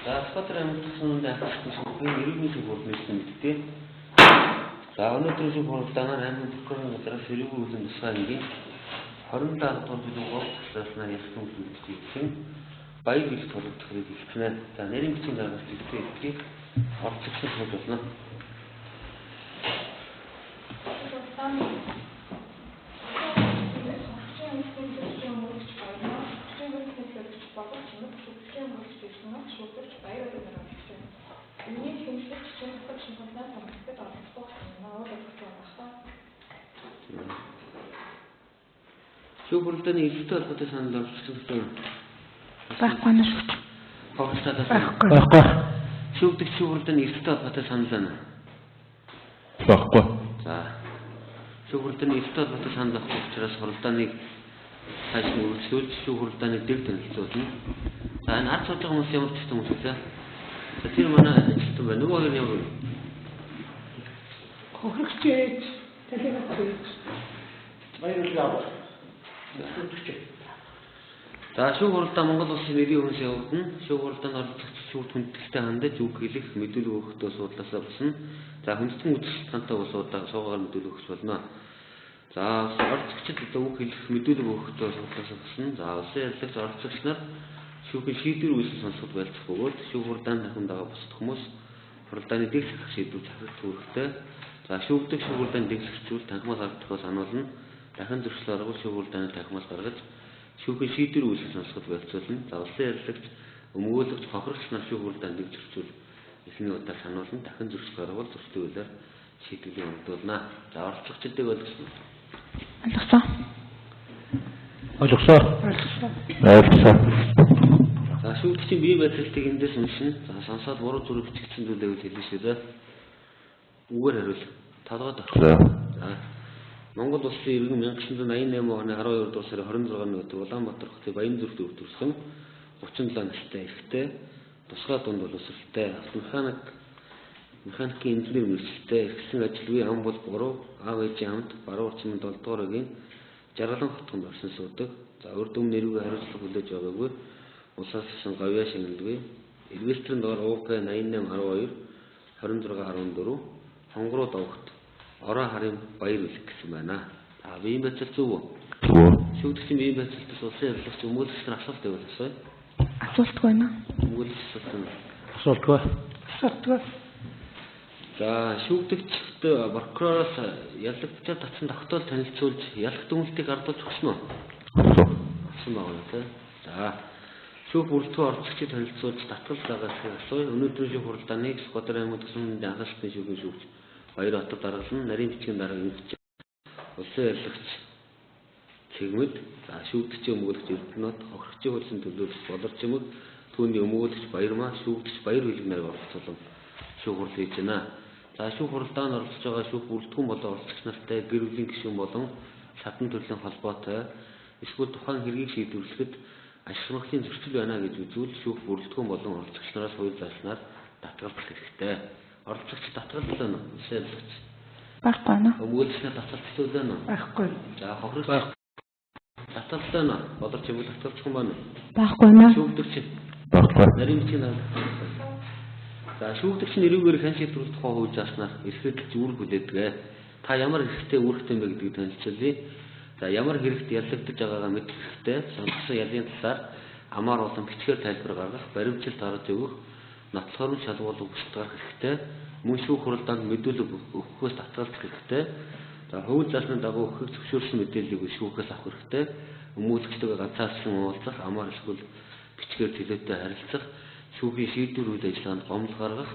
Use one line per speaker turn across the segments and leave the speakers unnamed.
За Скотер амьдсан ахлах шүүхийн эрүүгийн шүүхөөр нэрсэн мэдтээ. За өнөөдрийн хуралдаанаар амин прокурорын газраас эрүүгийн үлэн тусгаагийн 27 дахь төлөвлөгөө тасласнаар ялсан үйлчлэгчийн баяр хэлэх төлөвлөгөөийг хэлчихнэ. За нэрийн бичгийн дараагаас хэлбэрийг орцогчсон хөл болно. Шүүхөрлөний эрсдэл холбоотой санал оруулсан
байхгүй нэ шүү.
Байхгүй. Шүүгдэх шүүхөрлөний эрсдэл холбоотой санал байна.
Байхгүй.
За. Шүүхөрлөний эрсдэл холбоотой санал авах учраас хуралдааныг цааш нь үргэлжлүүлж шүүхөрлөний дэг танилцуулна. За энэ ард сууж байгаа хүмүүс ямар ч юм хүмүүс вэ? За тэр манай ажилтан байна. Нөгөө хоёр ямар вэ?
Хохирогчээд телевизээр баярлалаа.
За шүүх хуралдаа Монгол улсын нэрийн үнс явуулна. Шүүх хуралдаанд оролцогч шүүхт хүндэтгэлтэй хандаж үг хэлэх, мэдүүлэг өгөхдөө суудлаасаа босна. За хүндэтгэн үзэсгэлэнтэй усуудаа суугаар мэдүүлэг өгөх болно. За оролцогчид үг хэлэх, мэдүүлэг өгөхдөө суудлаасаа босна. За улсын ярилцлагч оролцогч нар шүүхийн шийдвэр үйлс сонсоход байлцах бөгөөд шүүх хуралдаанд дахин дагаа босдох хүмүүс хуралдааны дэглэх шийдвэр захирах үүрэгтэй. За шүүгдэх шүүх хуралдааны дэглэгчүүл танхимаас алдахаас сануулна. Дахин зөрчил аргуул шүүх хуралдааны танхимаас гаргаж шүүхийн шийдвэр үйлс сонсоход байлцуулна. За улсын ярилцлагч өмгөөлөгч хохирогч нар шүүх хуралдаанд дэглэгчүүл эхний удаа сануулна. Дахин зөрчил аргуул зөрчлийн үйлээр шийдвэрийг оногдуулна. За оролцогчдыг ойлгосон.
Ойлгосон.
За шүүгчдийн бие барилтыг эндээс уншина. За сонсоод буруу зүрх бичигдсэн зүйлээ хэлнэ ширээ. Үгээр хариул. Толгойд орох. За Монгол улсын иргэн 1988 оны 12 дугаар сарын 26-ны өдөр Улаанбаатар хотын Баянзүрт өвдөрсөн 37 настай эрэгтэй тусгай дунд боловсролтой механикийн инженер мэргэжилтэй эрхлэн ажилгүй ам бол 3 аав ээжийн хамт баруун орчмын 7 дугаар өгийн Жаргалан хотгонд орсон суудаг. За урд өмнө нэрүүгээ хариуцлага хүлээж байгаагүй улсаас авсан говья шинэлгүй инвесторын доор УП 8812 2614 хонгороо довгот ороо харын баяр үлэх гэсэн байна. А биеийн байцал зөв үү?
Зөв.
Шүүгдэгчийн биеийн байцалтаас улсын ярилцлагч өмгөөлөгч нар асуулт тавьвал асууя.
Асуултгүй байна.
Өмгөөлөгч
Асуултгүй.
За шүүгдэгчд прокуророос ялагдчихад татсан тогтоол танилцуулж ялах дүгнэлтийг ардуулж өгсөн үү? Өгсөн байна тий. За шүүх бүрэлдэхүүн оролцогчид танилцуулж татгал дагаасыг асууя. Өнөөдрийн шүүх хуралдааныг Скотер аймаг тусламжийн анхааралтай шүүхийн шүүгч Баярбатар даргалан нарийн бичгийн дарга ингэж улсын ярилцлагч чигмэд за шүүгдэгчийн өмгөөлөгч Эрдэнэт хохирогчийн хуулийн төлөөлөгч Болорчмог түүний өмгөөлөгч Баярмаа шүүгдэгч Баяр Хүлэг нарыг оролцуулан шүүх хурал хийж байна. За шүүх хуралдаанд оролцож байгаа шүүх бүрэлдэхүүн болон оролцогч нартай гэр бүлийн гишүүн болон шатан төрлийн холбоотой эсвэл тухайн хэргийг шийдвэрлэхэд ашиг сонирхлын зөрчил байна гэж үзвэл шүүх бүрэлдэхүүн болон оролцогч нараас хууль зааснаар татгалзах хэрэгтэй. Оролцогч татгалзах байна уу? Шийдвэрлэгч.
Байхгүй байна.
Өмгөөлөгчнөө татгалзах байна уу?
Байхгүй.
За хохирогч татгалзах байна уу? Болорч юм татгалзах юм байна уу?
Байхгүй байна.
Шүүгдэгч.
Байхгүй.
Нарийн бичгийн дарга. За шүүгдэгч нь эрүүгээр хэн шийдвэрлэх тухай хууль зааснаар эрхэд үүрэг хүлээдэг. Та ямар хэрэгтэй үүрэгтэй бэ гэдгийг танилцуулъя. За ямар хэрэгт яллагдаж байгаагаа мэдэх хэрэгтэй. Сонгосон ялын талаар амаар болон бичгээр тайлбар гаргах, баримтжилт гаргаж өгөх, нотлохоор нь шалгуулах хүсэлт гаргах хэрэгтэй. Мөн шүүх хуралдаанд мэдүүлэг өгөхөөс татгалзах хэрэгтэй. За хууль заасны дагуу өгөхөг зөвшөөрсөн мэдээллийг шүүхээс авах хэрэгтэй. Өмгөөлөгчтэйгээ ганцаарчлан уулзах, амаар эсвэл бичгээр төлөөтэй харилцах, шүүхийн шийдвэр үйл ажиллагаанд гомдол гаргах,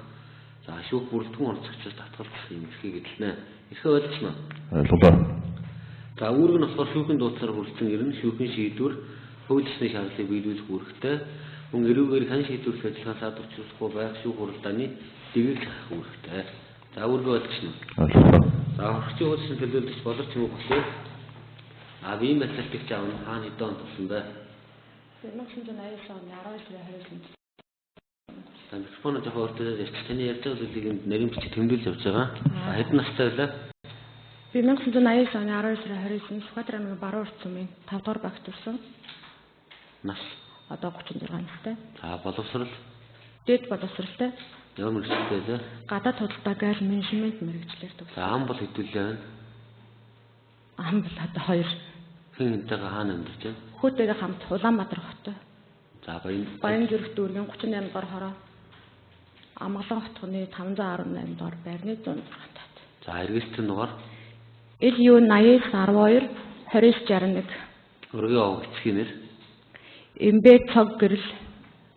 за шүүх бүрэлдэхүүн оролцогчдоос татгалзах юм эрхийг эзэлнэ. Эрхээ ойлгосноо?
Ойлголоо.
За үүрэг нь болохоор шүүхийн дуудлаар хүрэлцэн ирнэ. Шүүхийн шийдвэр хууль ёсны шаардлагыг биелүүлэх үүрэгтэй. Мөн эрүүгээр хэн шийдвэрлэх ажиллагаа саадуулахгүй байх шүүх хуралдааны дэгийг хах үүрэгтэй. За үүргээ ойлгосноо?
Ойлголоо.
За хохирогчийн хуулийн төлөөлөгч Болорч юм уу гэхээр биеийн байцаалтыг заавал хаана хэдэн онд болсон бэ?
1989 оны 12 сарын 20-нд.
За микрофон жоохон өөртөө ярьж таны ярьж байгаа зүйлийг нарийн бичиг тэмдэглэж явж байгаа. Хэдэн настай байлаа?
Би 1989 оны 12 сарын 20-нд Скотер аймгийн баруун урт сумын 5 дугаар багт төрсөн.
Нас
Одоо 36 настай.
За боловсрол
дээд боловсралтай.
Ямар мэрэгчлээ лээ?
Гадаад худалдаа гал менежмент мэрэгчлэр төгс.
За ам бол хэдүүлээ байна.
Ам бол одоо 2.
Хэн хэнтэйгээ хаана амьдарч байна?
Хүүтэйгээ хамт Улаанбаатар хот.
За
Баян зүрх дүүргийн 38 дугаар хороо. Амгалан хотхны 518 дугаар байрны 106 тат.
За эргэлтэн дугаар
LU 8012 2961.
өргөн овог эцгийн нэр.
Эмбэ цог гэрэл.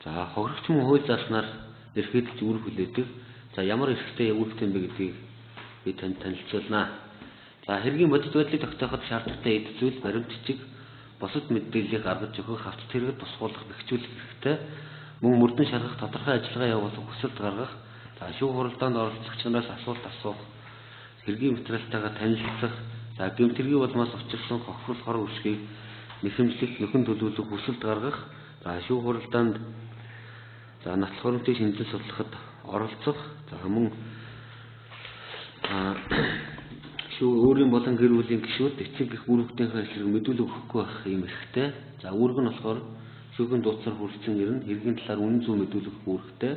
За хохирогч мөн хууль заснаар эрхэлж үр хүлээдэг. За ямар эрхтэй явуулт юм бэ гэдгийг би танд танилцуулнаа. За хэргийн бодит байдлыг тогтооход шаардлагатай эд зүйл баримтчиг бусад мэдээллийг гаргаж өгөх авто тэрэгд тусгуулах бэхжүүлэх хэрэгтэй. Мөн мөрдөн шалгах тодорхой ажиллагаа явуулах хүсэлт гаргах. За шүүх хуралдаанд оролцогч нараас асуулт асуух. Хэргийн материалтайгаа танилцах. За гэмтэргийн улмаас учирсан хохирол хор үсгийг нэхэмжлэх, нөхөн төлөвлөх хүсэлт гаргах. За шүүх хуралдаанд за нотлох хуримтыг шинжлэх судлахад оролцох. За мөн өөрийн болон гэр бүлийн гишүүд эцэг гэх үр хүүхдийнхээ эсрэг мэдүүлэг өгөхгүй байх юм хэрэгтэй. За үүрэг нь болохоор шүүхийн дууцаар хүрсэн ирнэ хэргийн талаар үнэн зөв мэдүүлэх үүрэгтэй.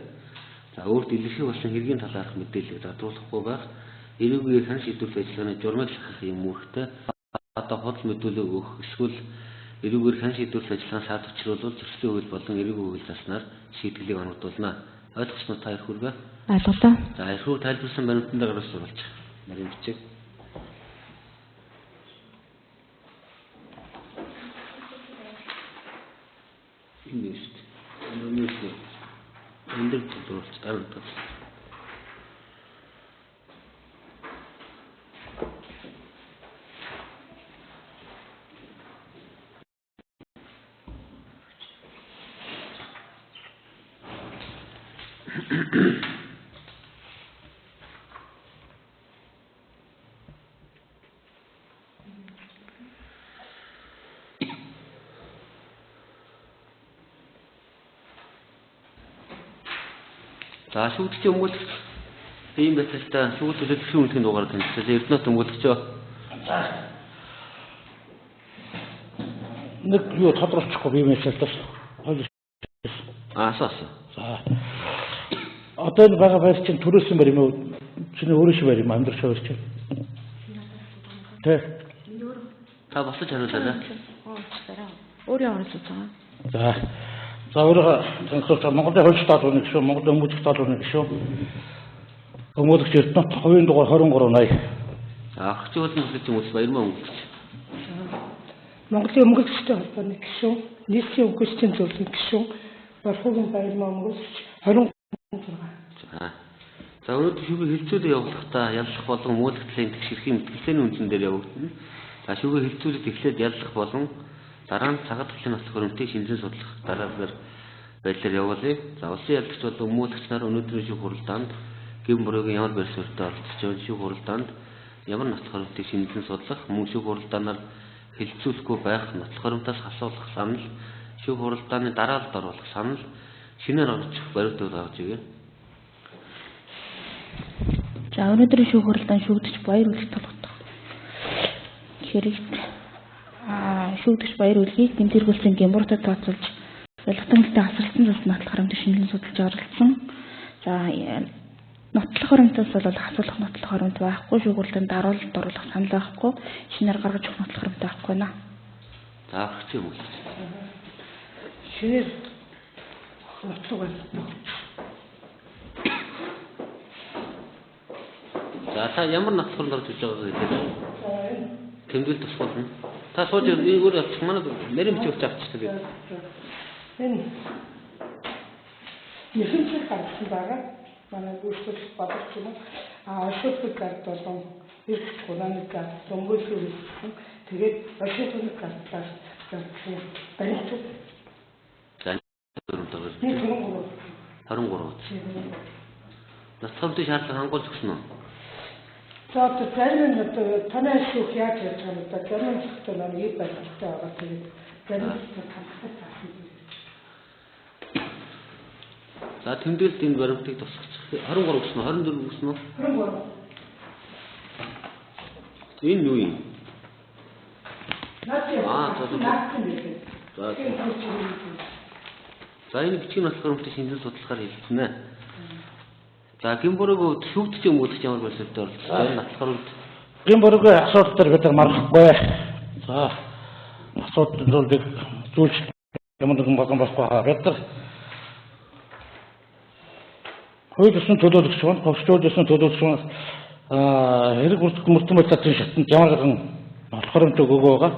За өөрт илэрхий болсон хэргийн талаарх мэдээлэл задруулахгүй байх. Эрүүгийн хан шийдвэрлэх ажиллагааны журмыг шахах юм үүрэгтэй. Одоо худал мэдүүлэг өгөх эсвэл эрүүгээр хан шийдвэрлэх ажиллагааны саад учруулвал зөрчлийн хууль болон эрүүгийн хууль заснаар шийдвэрлэлийг оногдуулна. Ойлгосноо та их хүргэ?
Ойлголоо.
За эрхүү тайлбарсан баримтанд гаргаж сурвалж. Нарийн бичиг. Инээст. Инээст. Эндэр төлөвлөж дарагдав. За шүүгдчийн өмгөөлөгч ийм байцaalтай шүүгд төлөвлөсөн үнэлгээний дугаар танилцуулсан. Эрдэнэт өмгөөлөгчөө
нэг юу тодорхойлчихгүй би мэсэлдэж.
асаас.
За. Одоо энэ байгаа байр чинь төрөөсөн байр юм уу? Чиний өөрөө шиг байр юм амьдрах байр чинь. Тэ.
Та босож хариулаарай.
Өөрийн оролцож байгаа.
За. За өөрөө тэнцвэрч Монголын хууль таалууны гишүү, Монголын өмгөөлөгч таалууны гишүү. Өмгөөлөгч Эрдэнэт хувийн дугаар 2380.
За ахч болон хөдөлгөөний хүмүүс баярмаа өмгөөлөгч.
Монголын өмгөөлөгчтэй холбооны гишүүн, нийслэлийн өмгөөлөгчийн зөвлөлийн гишүүн, Бархуугийн баярмаа өмгөөлөгч 26.
За өнөөдөр шүүгээ хилцүүлэг явуулахдаа яллах болон муулахтлын тэгшэрхийн мэтгэлцээний үндсэн дээр явагдана. За шүүгээ хилцүүлэгт эхлээд яллах болон дараа нь цагаат талын нотлох хөрөмтийг шинжэн судлах дараагаар байдлаар явуулъя. За улсын яллагч болон өмгөөлөгч нар өнөөдрийн шүүх хуралдаанд гэм буруугийн ямар байр суурьтай оролцож байгаа шүүх хуралдаанд ямар нотлох хөрөмтийг шинжэн судлах, мөн шүүх хуралдаанаар хилцүүлэхгүй байх, нотлох хөрөмтөөс асуулах санал, шүүх хуралдааны дараалалд оруулах санал, шинээр орж баримтууд гаргаж өгье.
За өнөөдрийн шүүх хуралдаан шүүгдэж баяр үлгэх толгодох. Хэрэг шүүгдэж баяр үлгийг гэмтэргүүлсэн гэмбуртад тооцоолж ялгтамжтай асарласан цус нотлох харамт шинжилэн судалж оролцсон. За нотлох харамтаас бол асуулах нотлох харамт байхгүй, шүүх хуралдаанд дараалалд оруулах санал байхгүй, шинээр гаргаж өгөх нотлох харамт байхгүй наа.
За ахч юм уу?
Шинээр нотлох байна.
За та ямар нотлохор орж иж байгаа гэдэг тэмдэглэл тусгуулна. Та сууж өөр авчих манай нарийн бичиг авчих тэгээд.
Энэ нэхэмжлэх гаргасан байгаа. Манай үйлчлэл бодох юм. Шүүх гард болон эрх хурааны гард өмгөөлөх үүсгэн тэгээд шүүхийн гардлаар гэсэн баримт.
За 23. Нотлохын шаардлага хангуулж өгсөн үү?
За зарим нь танай шүүх яаж яаж байгаа нь зарим нь зөвхөн нэг байлгаатай байгаа тэгээд зарим нь хамтдаа таасан.
За тэмдэглэлд энэ баримтыг тусгах 23 өгсөн үү? 24 өгсөн үү?
23.
Энэ юу юм?
За.
За энэ бичгийн нотлох хөрөнгөний шинжлэх судалгаар хэлсэн. За Гинбург шүүгдэж юм уу гэж ямар байдлаар оролцсон нотлох хөрөнгө
Гинбургийн асуудал дээр бид марахгүй. За асуудлыг зүйлж ямар нэгэн баган болохгүй хаа. Бид хуулийн төлөөлөгч байна. Хөгжлөлийн төлөөлөгч байна. Хэрэг мөрдөн байдлын шатнд ямар нэгэн нотлох хөрөнгө өгөө байгаа.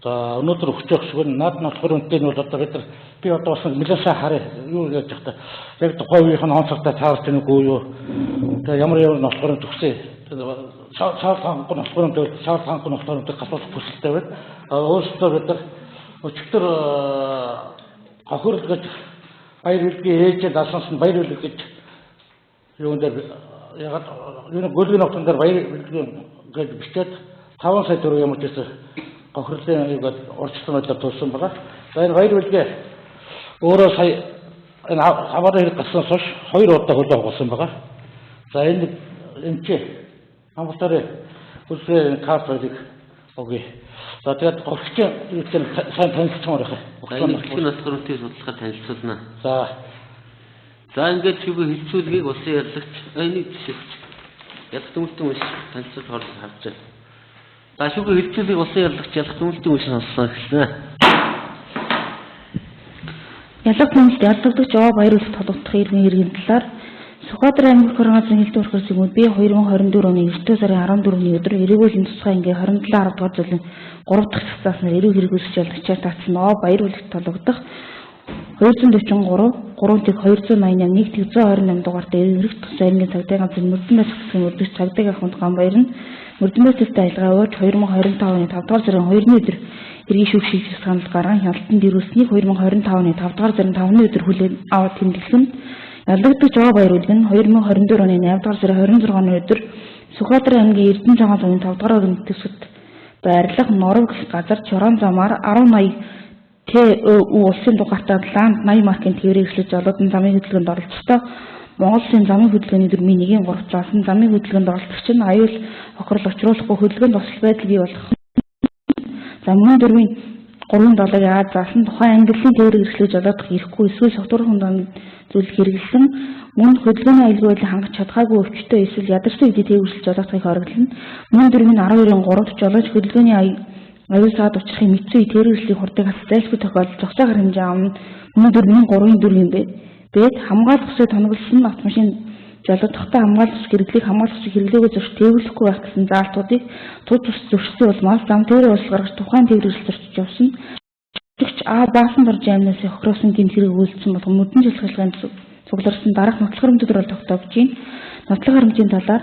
За өнөөдөр өгч явах шиг над нотлох хөрөнгөтэй нь бол одоо бид би одоо бас нэлээд сайн харъя. Юу яаж явах та. Яг тухайн үеийнх нь онцгой таарч байна уу юу. Тэгээ ямар нотлох хөрөнгө төгсөө. Шаардлагагүй нотлох хөрөнгө шаардлагагүй нотлох хөрөнгө гасуулах хүсэлтэй байна. Өөрсдөө бид өчигдөр хохирол гэж баяр үлгийн ээжээ даалгасан баяр үлэг гэж юунд дээр яг энэ гөлгийн ногтон дээр баяр үлгийн гэж бичээд 5 сая төгрөг ямар ч гэсэн хохирлын юугаар урьдчилсан байдлаар төлсөн байгаа. За энэ баяр үлгээ өөрөө сая энэ хаваараа хэрэг гарснаас хойш 2 удаа хөлөө хугалсан байгаа. За энэ чи хамтараа үлгээ картыг өгье. За тэгээд голчийн юутэй сайн танилцсан байх.
Энэ бичгийн нотлох хөрөнгөний судалгаар танилцуулна. За ингээд чиглэл хилцүүлгийг улсын ярилцагч энэ жишгч ялах дүнэлтэн үш танилцуулж харж байна. За шүүгээ хилцүүлгийг улсын ярилцагч ялах дүнэлтэн үш сонссоо гэсэн.
Ялах дүнэлт ялдагч Жоо Баяруулах толгодох иргэн иргэн талаар Сүхбаатар аймаг хөрөнгөний хэлтийн урхаас юм би 2024 оны 9 сарын 14-ний өдөр эрүүгийн тусгай ингээ 27 10 дугаар зүйлийн 3 дахь цэцлааснаар эрүү хэрэгүүлэгч ялдагчаар татсан Ноо Баяруулах толгодох 243 3-г 288 1-г 128 дугаартай эрэг тусгай аймгийн цагдаа ганцын мөрдөн засгийн үрдэгч цагдаагийн ахуйд Ганбаяр нь мөрдөн төсөлтэй айлгаа ууж 2025 оны 5 дугаар сарын 2-ны өдөр эргийн шүүгшиг санал гарган хяналтанд ирүүлсэнийг 2025 оны 5 дугаар сарын 5-ны өдөр хүлээн аваад тэмдэглэх нь ялдагч Жоо Баяруулаг нь 2024 оны 8 дугаар сарын 26-ны өдөр Сүхбаатар аймгийн Эрдэнэ цагаан замын 5 дугаар өргөн төсөлд байрлах Норвег газар Чорон замаар 1080 ТОУ улсын дугаартай Ланд 80 маркийн тээврийг эслэж олоодан замын хөдөлгөөнд оролцохдоо Монгол Улсын замын хөдөлгөөний дүрмийн 1-3 заасан замын хөдөлгөөнд оролцогч нь аюул хохирол учруулахгүй хөдөлгөөнд тусал байдал бий болох. Замын дүрмийн 3-7-ыг Аз заасан тухайн ангиллын тээврийг эслэж олоодох ирэхгүй эсвэл согтуурхан замын зүйл хэрэглэсэн мөн хөдөлгөөний аюулгүй байдлыг хангаж чадхаагүй өвчтөй эсвэл ядарсан үедээ тээвэрлэж олоодохыг хориглоно. Мөн дүрмийн 12-3 жолооч хөдөлгөөний аюул саад учрахын мэдсэн тээвэрлэлийн хурдыг зайлшгүй тохиолдолд зогсоогоор хэмжээ авна. Мөн дүрмийн 3-ын дүрмийн бэд хамгаалах усыг тонголсон автомашин жолоодохтой хамгаалах ус хэрэглийг хамгаалах усыг хэрэглээгүй зөвш тээвэрлэхгүй байх гэсэн заалтуудыг тус зөвшөөрсөн улмаас зам тээврийн ус гаргаж тухайн тээврийг зорчиж явсан. Тэгч баасан дорж аймнаас хохироосон гэмт хэрэг үйлдсэн болгон мөрдөн жилхэлгэн цугларсан дараах нотлох хөрөнгө төр тогтоогч байна. Нотлох хөрөнгөний талаар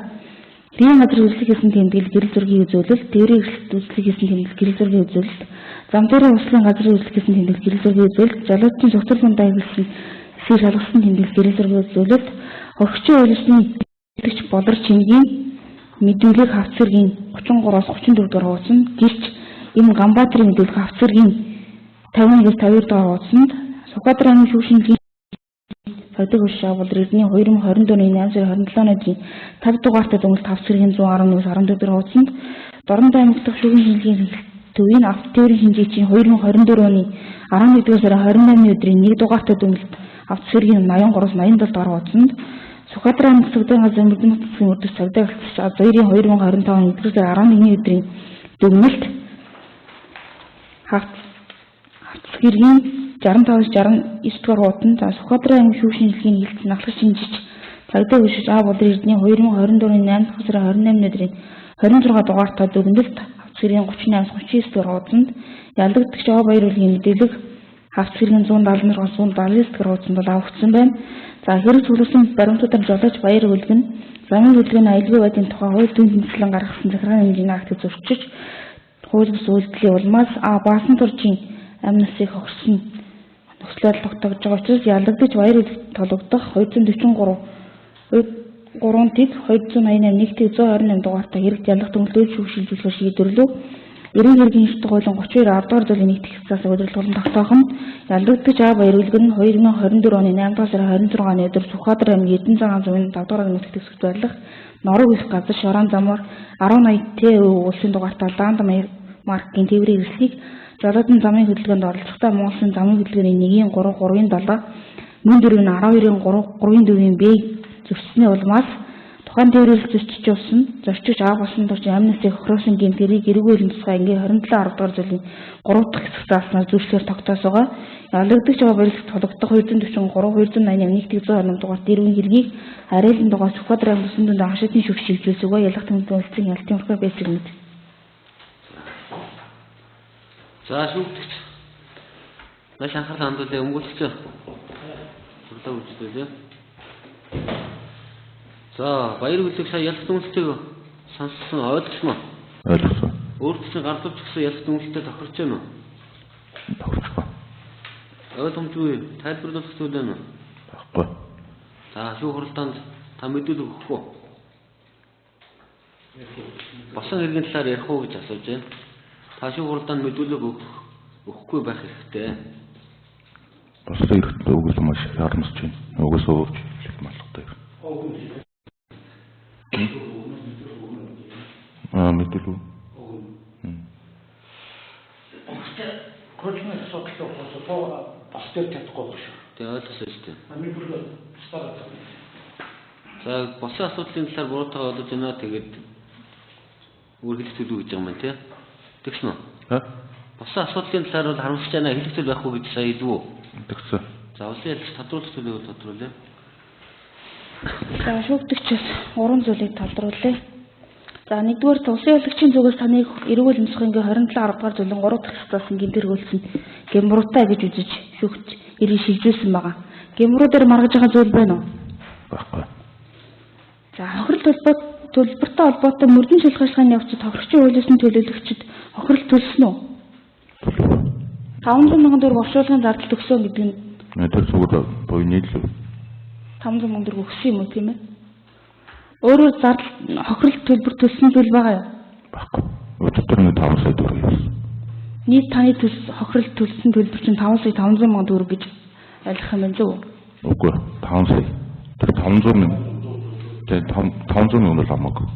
Лин газрын үйлчлэг хийсэн тэмдэглэл гэрэл зургийн үзүүлэлт, тээврийн үйлчлэг хийсэн тэмдэглэл гэрэл зургийн үзүүлэлт, зам тээврийн услын газрын үйлчлэг хийсэн тэмдэглэл гэрэл зургийн үзүүлэлт, жолоодчийн согтуурханд даягдсан эсийг шалгасан тэмдэглэл гэрэл зургийн үзүүлэлт, хөргөчийн үйлчлэлийн хэлэгч Болор Чингийн мэдүүлэг хавц хэргийн 33-аас 34 дугаар хуудсанд гэрч энэ Ганбаатарын мэдүүлэг хавц хэргийн 51-ээс 52 дугаар хуудсанд Сүхбаатар аймгийн шүүгшингийн цагдаа хөшөө бол Эрдэнэ 2024 оны 8 сарын 27-ны өдрийн 5 дугаартай дүнэлт хавц хэргийн 111-ээс 14 дугаар хуудсанд Дорнод аймаг дахь шүүхийн шинжилгээний төвийн авто тээврийн шинжээчийн 2024 оны 11 сарын 28-ны өдрийн 1 дугаартай дүнэлт хавц хэргийн 83-аас 87 дугаар хуудсанд Сүхбаатар аймаг цагдаа газрын мөрдөн засгийн үрдэгч цагдаа галзч Азерийн 2025 оны 1 сарын 11-ний өдрийн дүгнэлт хавц хэргийн 65-аас 69 дугаар хуудсанд Сүхбаатар аймгийн шүүгшийн шинжилгээний хэлтс нахлах шинжиж цагдаа хөшөөж Болор Эрдэнэ 2024 оны 8 сарын 28-ны өдрийн 26 дугаартай дүгнэлт хавц хэргийн 38-аас 39 дугаар хуудсанд ялдагч Жоо Баяруулгийн мэдээлэг хавц хэргийн 176-аас 179 дугаар хуудсанд авагдсан байна. За хэрэг цугласан баримтуудаар жолооч Баяр Үлгэн замын хөдөлгөөний аюулгүй байдлын тухай хууль зүйн тэмцэлэн гаргасан захиргааны хэмжээний актыг зөрчиж хууль бус үйлдэлийн улмаас баасан туржийн амь насыг хохирсон нөхцөл тогтоож байгаа учраас ялдагч Баяр Үлгэн толгодох 243 3-ыг 288 1-ийг 128 дугаартай хэрэгт ялах төгөлөөр шүүгшилжүүлэх шийдвэрлэв. Эрийн хэргийн шийдвэр хуулийн 32 10 дугаар зүйлийн нэгтгэх хэсгээс удирдлагын тогтоох нь ялдагч Баяр Үлгэн 2024 оны 8 дугаар сарын 26-ны өдөр Сүхбаатар аймгийн Эрдэнэ цагаан замын 5 дугаар нэгтгэх хэсэгт байрлах Норвег их газар Шорон замаар 1080 ТОУ улсын дугаартай Ланд маркийн тээврийн эслийг Залуучууд замын хөдөлгөөнд оролцохдоо Монголын замын хөдөлгөөний 1-ийн 3, 3-ийн 7, мөн 4-ийн 12-ийн 3, 3-ийн 4-ийн Б зөвшөөрсний улмаас тухайн тээврийн зорчигч авах болсон турш амнистиг хохироосон гэмт хэрэг эрүүл мэндийн тусгай ингээ 27 арга дугаар зүйлийн 3 дахь хэсэг зааснаар зөвшөөрөл тогтоосоогоо ялагдаж байгаа барилгад холбогдох 243 281 120 дугаарт эрүүл хэргийг харилцан дугаар Сүхбаатарын амт төсөнд хашаатын шүх шилжүүлсээгөө ялах тэмдэгтийн улсын ялтын урхай байсан мэд.
За шүүгдэгч. Наш анхаарал хандуулъя өмгөөлөгч. Сурлаа үзүүлээ. За баяр хөдлөх сая ялах дүнстэйг сонссон ойлгосон уу?
Ойлгосон.
Өөрчлөлт гардуулж гисэн ялах дүнстэй тохирч байна уу?
Тохирчгүй.
Ойлгомжгүй тайлбарлах зүйл байна уу?
Баггүй.
За шүүх хуралдаанд та мэдүүлэг өгөх үү? Босон хэргийн талаар ярих уу гэж асууж байна. Та шүүх хуралдаанд мэдүүлэг өгөхгүй байх хэрэгтэй.
Босон хэрэгт өгөх маш харамсаж байна. Угаас уурч хэлэх малгатай. Мэдээлүү.
Хөлний асуудал болохоос бас дээр чадахгүй байх шүү.
Тэ ойлгосон шүү дээ.
Мэдүүлэг старт.
За босон асуудлын талаар буруутайгаа бодож байна. Тэгээд өөр хэлэх зүйл үү гэж байгаа юм тий. Тэгсэн үү? Босон асуудлын талаар бол харамсаж байна. Хэлэх зүйл байхгүй гэж сая хэлв үү?
Тэгсэн.
За улсын ялч тодруулах зүйлийг тодруулъя.
За шүүгдэгчээс 3 зүйлийг тодруулъя. За нэгдүгээр улсын ялагчийн зүгээс таныг эрүүл мэндийн ингээ 27 арга дугаар зүйлэн 3 дахь хэсгээс гэмтэргүүлсэн гэмбуруутай гэж үзэж шүүгч ирийг шилжүүлсэн байгаа. Гэмбуруу дээр маргаж байгаа зүйл байна уу?
Баггүй.
За хохирол төлбөртэй холбоотой мөрдөн шалгалтын явцад хохирогчийн хуулиусны төлөөлөгчд хохирол төлсөн үү? 500 мянган төгрөг орчуулгын зардал төгсөө гэдэг нь
Тэр зүгээр буй нийлүү.
500 мянган төгрөг өгсөн юм уу тийм ээ? Өөрөөр зардал хохирол төлбөр төлсөн зүйл байгаа юу?
Баггүй. Өчигдөр нэг 5 сая төгрөг явсан.
Нийт таны хохирол төлсөн төлбөр чинь 5 сая 500 мянган төгрөг гэж ойлгох юм байна зү?
Үгүй 5 сая. Тэр 500 мянган. Тэгээд 500 мянган л хамаагүй.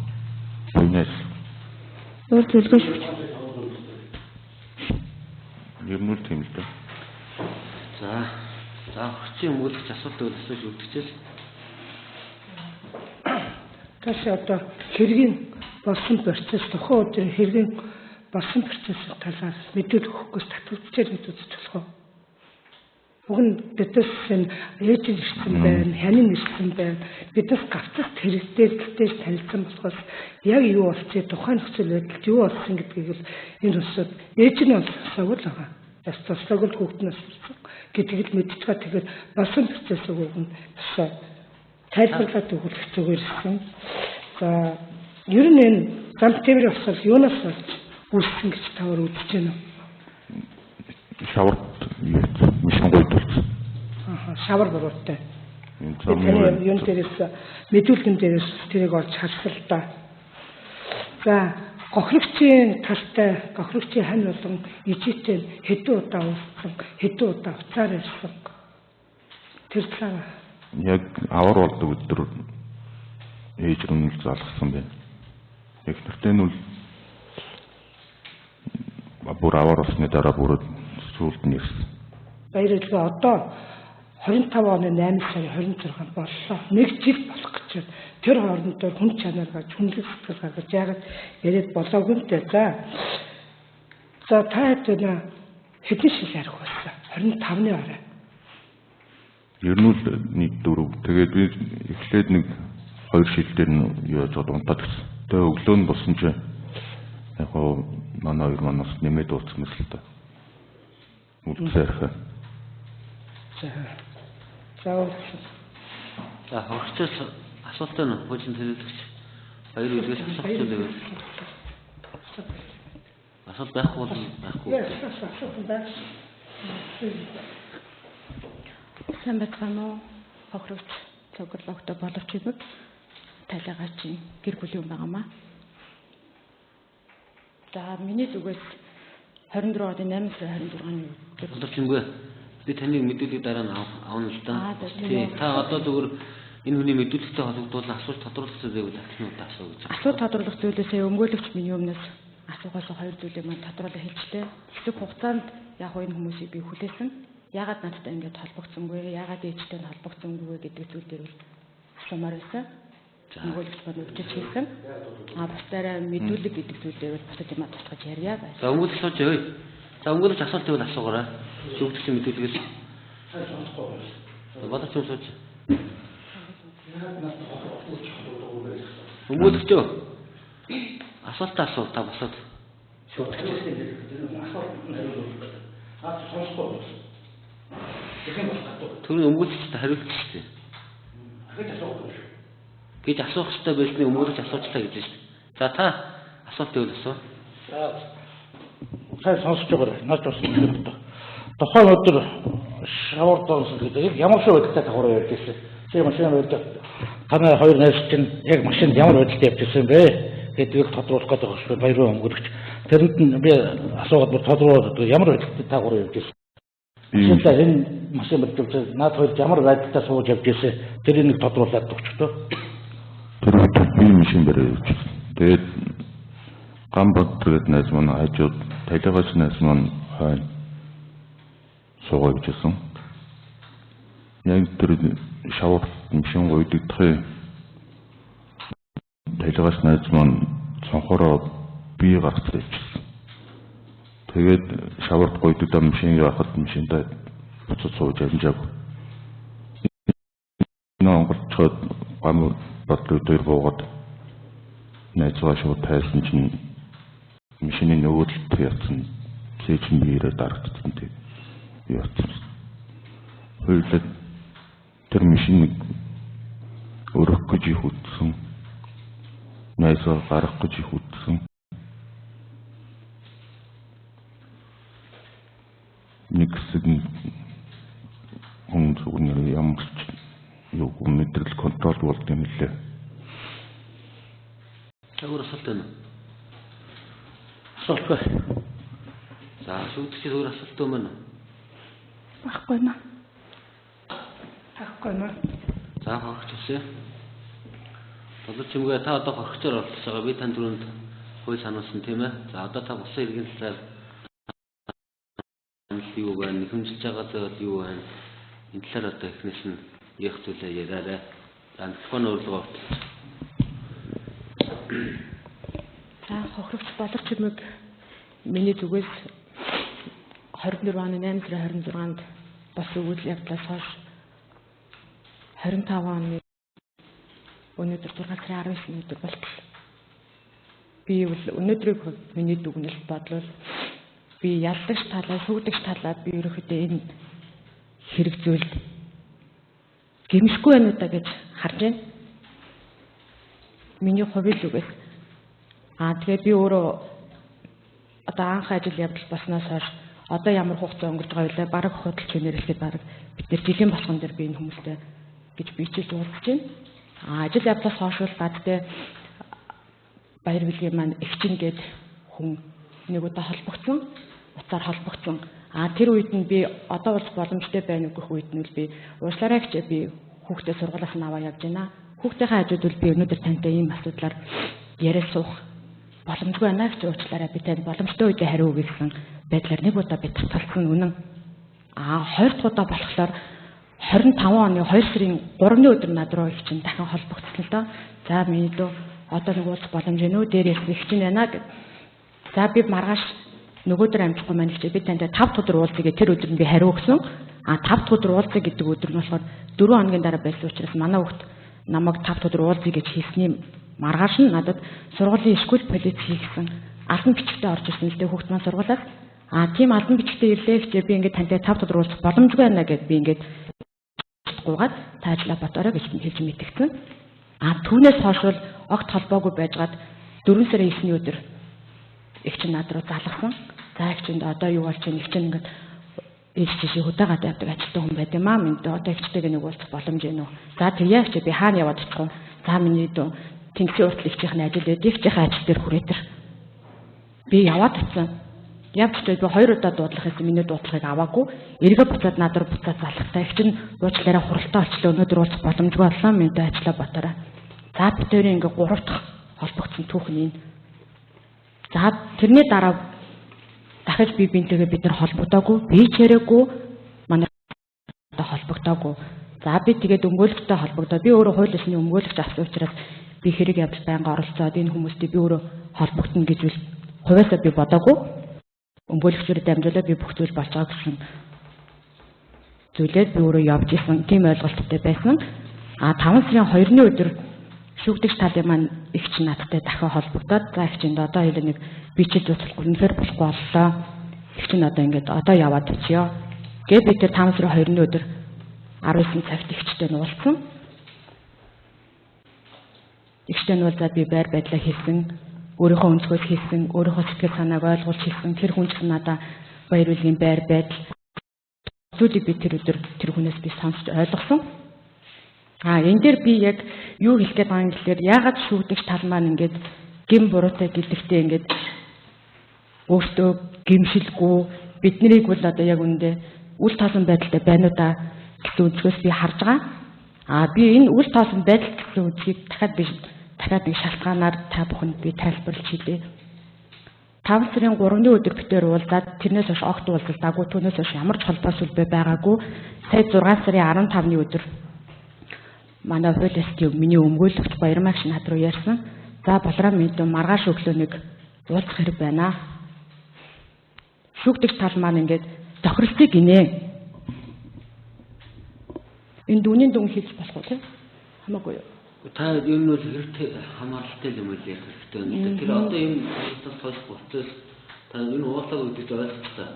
Буйнаас.
Өөр зөвлөгөө шүүгч.
Ер нь л тийм л дээ.
За хүчин өмгөөлөгч асуулт өгсөн шүүгдэгчээс.
Тэс одоо хэргийн болсон процесс тухайн өдрийн хэргийн болсон процессын талаар мэдүүлэх өгөхгүйс татварчаар мэдүүлж болох уу? Уг нь бидээс энэ ээжийн ирсэн байна, хянын ирсэн байна. Бидээс гавцас хэрэгтэй гэдэгтэй танилцсан болохоос яг юу болчихээ тухайн нөхцөл байдалд юу болсон гэдгийг л энэ өсөд ээж нь сонсоог л байгаа. Тусдаг л хүүхднээс гэдгийг л мэдчихээ тэгээд болсон процессыг уг нь тайлбарлаад өгөх зүгээрсэн. За ер нь энэ зам тээврийн осол юунаас болж үүссэн гэж тавар үзэж байна уу?
Шавар мишин гойдолсон.
Шавар буруутай.
Энэ замын
юм дээрээс мэдүүлгэн дээрээс тэрийг олж харсан л да. За гохирогчийн талтай гохирогчийн хань болон ижитэй хэдэн удаа уулзсан, хэдэн удаа уцаар ярьсан. Тэр талаар
яг авар болдог өдөр ээж рүү залгасан байна. Яг нэртэй нь бүр авар болсны дараа бүр сүүлд нь ирсэн.
баярлалаа одоо 25 оны 8 сарын 26-нд боллоо. 1 жил болох гэж байна. Тэр хоорондоо хүн чанар гаж хүнлэг сэтгэл гаргаж яагаад яриад болоогүй юм те. За та хэдэн жил ярих болсон? 25-ны орой.
Ер нь л нэг 4. Тэгээд би эхлээд нэг 2 шил дээр нь яаж унтаад гисэн. Тэгээ өглөө нь болсон чинь яг гоо манай хоёр манаас нэмээд ууцсан мэт л та. Үлдсээрх.
За хогчос асуулт нь хуучин төлөвлөгч баяр үлгээс асуулт төлөв. Асуулт байхгүй бол байхгүй.
Сайн байна уу? Хохирогч цогцолтой боловч юм. Талигаа чи гэр бүлийн юм байгаамаа. За миний зүгээс 24 оны 8 сарын 26-ны
боловчгүй. Би таныг мэдүүлэг дараа нь авна л да. Тий. Та одоо зөвхөн энэ хүний мэдүүлэгтэй холбогдуулан асуулт тодруулах зүйлээ дахин удаа асуу гэж.
Асуулт тодруулах зүйлээсээ өмгөөлөгч миний өмнөөс асуугаас хоёр зүйлийг маань тодруулах хэлжтэй. Хэсэг хугацаанд яг энэ хүмүүсийг би хүлээсэн. Яагаад надтай ингэж холбогдсонгүй, яагаад ээжтэй нь холбогдсонгүй гэдэг зүйл дээр асуумаар байсан. Нөгөөлөгч маань өгч хэлсэн. Бусдаараа мэдүүлэг гэдэг зүйл дээр бусад юм тусгаж ярья.
За өнгөлөж сууж явъя. За өнгөлөж асуулт байвал асуугаарай. Шүүгдсэн мэдүүлгээс. Бодож сууж. Өнгөлөж юу? Асуулт асуу та босоод. Тэр өнгөлөж та хариулт шүү дээ. Гэж асуух хэрэгтэй байсны өнгөлөж асуучлаа гэж шүү дээ. За та асуулт байвал асуу.
Сайн сонсож байгаа. Наач бас хэрэгтэй. Тухайн өдөр шавар доонсон гэдэг ямар шиг байдалтай давхар ярьж байсан. Чи машин байдаг. Танай хоёр найз чинь яг машинд ямар байдалтай явж байсан бэ гэдгийг тодруулах гэдэг байна. Баярын өнгөлөгч. Тэрэнд нь би асуугаад бүр тодруулаад ямар байдалтай давхар ярьж байсан. Шинэ энэ машин бодвол наад хоёр ямар байдалтай сууж явж байсан. Тэрийг нэг тодруулаад өгчтөө.
Тэр би машин бариад. Тэгээд гамбат тэгээд найз маань хажууд талигаас найз маань хойно суугаад гэсэн. Яг тэр шавар машин гойддохын талигаас найз маань цонхороо бие гаргаж ирчихсэн. Тэгээд шаварт гойддоо машин яхад машинтай буцаж сууж амжааг. Наагарчод гам батлуу дээр буугаад найзгаа шууд тайлсан чинь машины нөгөө талд явсан. Цэжин биерээ дарагдсан тийм. Явсан. Хоёулаа тэр машиныг өрөх гэж хутсан. Найзгаа гарах гэж хутсан. Нэг хэсэг хүн зөвхөн ямар ч юу мэдрэл контрол болд юм лээ.
Өөр асуулт байна уу?
Асуулт бай.
За шүүгдсэн өөр асуулт байна уу?
Баггүй наа.
Ахгүй наа.
За хогч үсэ. Тодорч юмгээ та одоо хогчоор оролцож байгаа. Би тань түрүүнд хөөе сануулсан тийм ээ. За одоо та бусан иргэн талаар юу байна? Нэхэмжилж байгаа зүйл юу байна? Энэ талаар одоо эхнээс нь ярих зүйлээ яриарай. За микрофон өөрлөгөө авчих.
За хохирогч боловч юмэг миний зүгээс 24 оны 8/26-нд бас өгүүлэл явдлаас хойш 25 оны өнөөдөр 6 сарын 19-ний өдөр болтол. Би өнөөдрийг миний дүгнэлт бодлол би ялдагч талаа, шүүгдэгч талаа би ерөөхдөө энэ хэрэг зүйл гэмшгүй байна уу та гэж харж байна. Миний хувийн зүгээс. Тэгээд би өөрөө одоо анх ажил явдал болсноос хойш одоо ямар хугацаа өнгөрч байгаа вэ? Бараг хөдөлж нэрэлгээд бараг бид нар жилийн болгон дээр би энэ хүмүүстэй гэж би ч уулзж байна. Ажил явдлаас хойш л гадтай баяр билгийн маань эгчин гээд хүн нэг удаа холбогдсон, уцаар холбогдсон. Тэр үед нь би одоо уулзах боломжтой байна гэх үед нь би уушлаарай гэж би хүүхдээ сургуулиас нь аваа явж байна. Хүүхдийнхээ хажууд бол би өнөөдөр тантай ийм асуудлаар яриад суух боломжгүй байна гэж уучлаарай. Би танд боломжтой үедээ хариу өгье гэсэн байдлаар нэг удаа би татгалсан үнэн. 20 удаа болохоор 25 оны 2 сарын 3-ны өдөр над руу их чинь дахин холбогдсон л доо. За миний дөө одоо нэг уулзах боломж өгнө үү? Дээрээс их чинь байна гэд. За би маргааш нөгөөдөр амжихгүй маань чи би танд 5 өдөр уулзъя гэх тэр өдөр нь би хариу өгсөн. 5 өдөр уулзъя гэдэг өдөр нь болохоор 4 хоногийн дараа байсан учраас манай хүүхд намайг 5 өдөр уулзъя гэж хэлсний маргааш нь надад сургуулийн скул полиц хийгсэн албан бичгтээ орж ирсэн л дээ хүүхд маань сургуулиас. Тийм албан бичгтээ ирлээ гэж би ингээд тантай 5 өдөр уулзах боломжгүй байна гэд би ингээд гуйгаад та ажиллаа ботороо гэж хэлж мэдгдсэн. Түүнээс хойш бол огт холбоогүй байжгаад 4 сарын 9-ний өдөр их чинь над руу залгасан. За их чинь одоо юу болж байна? Их чинь ингээд ээж чинь хөдөөгаад явдаг ажилтан хүн байт юм аа. Минь одоо ихтэйг нэг уулзах боломж байна уу? За тэгье чи би хаана яваад очих вэ? За миний дөө тэнгисийн уртл ихчийн ажил байдаг. Ихчийн ажил дээр хүрээдэр. Би яваад очсон. Явж би 2 удаа дуудлах гэсэн миний дуудлагыг аваагүй. Эргээ буцаад над руу буцаад залхтаа. Их чинь уучлаарай хуралтай олчлоо. Өнөөдөр уулзах боломжгүй боллоо. Минь дөө ажиллаа ботороо. За битэрийн ингээ 3 дахь холбогдсон түүхний. За За тэрний дараа дахиж бие биентэйгээ бид нар холбогдоогүй, би ч яриаггүй, манай холбогдоогүй. За би тэгээд өмгөөлөгтэй холбогдоо. Би өөрөө хууль ёсны өмгөөлөгч авсан учраас би хэрэг явдал байнга оролцоод энэ хүмүүстэй би өөрөө холбогдно гэж үл хувьяасаа би бодоогүй. Өмгөөлөгчөөр дамжуулаад би бүх зүйл болж байгаа гэсэн зүйлээд би өөрөө явж исэн, тийм ойлголттой байсан. 5 сарын 2-ны өдөр шүүгдэгч талын маань ихч надтай дахин холбогдоод за ихчинд одоо хэлээ нэг бичиж үзэх үнэхээр болохгүй боллоо. Ихч нь одоо ингээд одоо яваад очиё. Тэгээд би тэр 5 сарын 2-ны өдөр 19 цагт ихчтэй нуулсан. Ихчтэй нуулзаад би байр байдлаа хэлсэн, өөрийнхөө өнцгөөс хэлсэн, өөрийнхөө сэтгэл санааг ойлгуулж хэлсэн. Тэр хүн ч надаа баяр үйлгийн байр байдал зүйлийг би тэр өдөр тэр хүнээс би сонсч ойлгосон. Энэ дээр би яг юу хэлэх гээд байгаа юм гэхээр яагаад шүүгдэгч тал маань ингээд гин буруутай гэлэгтэй ингээд өөртөө гимшилгүй биднийг бол одоо яг үндэ үл тоосон байдалтай байна уу та гэсэн үзгээс би харж байгаа. Би энэ үл тоосон байдал гэсэн үзгийг дахиад нэг шалтгаанаар та бүхэнд би тайлбарлаж хэлье. 5 сарын 3-ны өдөр битээр уулзаад тэрнээс хойш огт уулзалтаагүй, түүнээс хойш ямар ч холбоо сүлбэ байгаагүй. Сая 6 сарын 15-ны өдөр манай хуулиастын миний өмгөөлөгч Баярмагш над руу ярьсан. За болроо мэдээ маргааш өглөө нэг уулзах хэрэг байна. Шүүгдэгч тал маань ингээд тохиролцыг гинэ. Энэ дүүний дүн хийж болох уу те? Хамаагүй юу?
Та ер нь бол хэрэгтэй хамааралтай юм уу яг хэрэгтэй байна. Тэр одоо юм тас хойш буцаас та энэ уулзах үедээ ойлгочихлаа.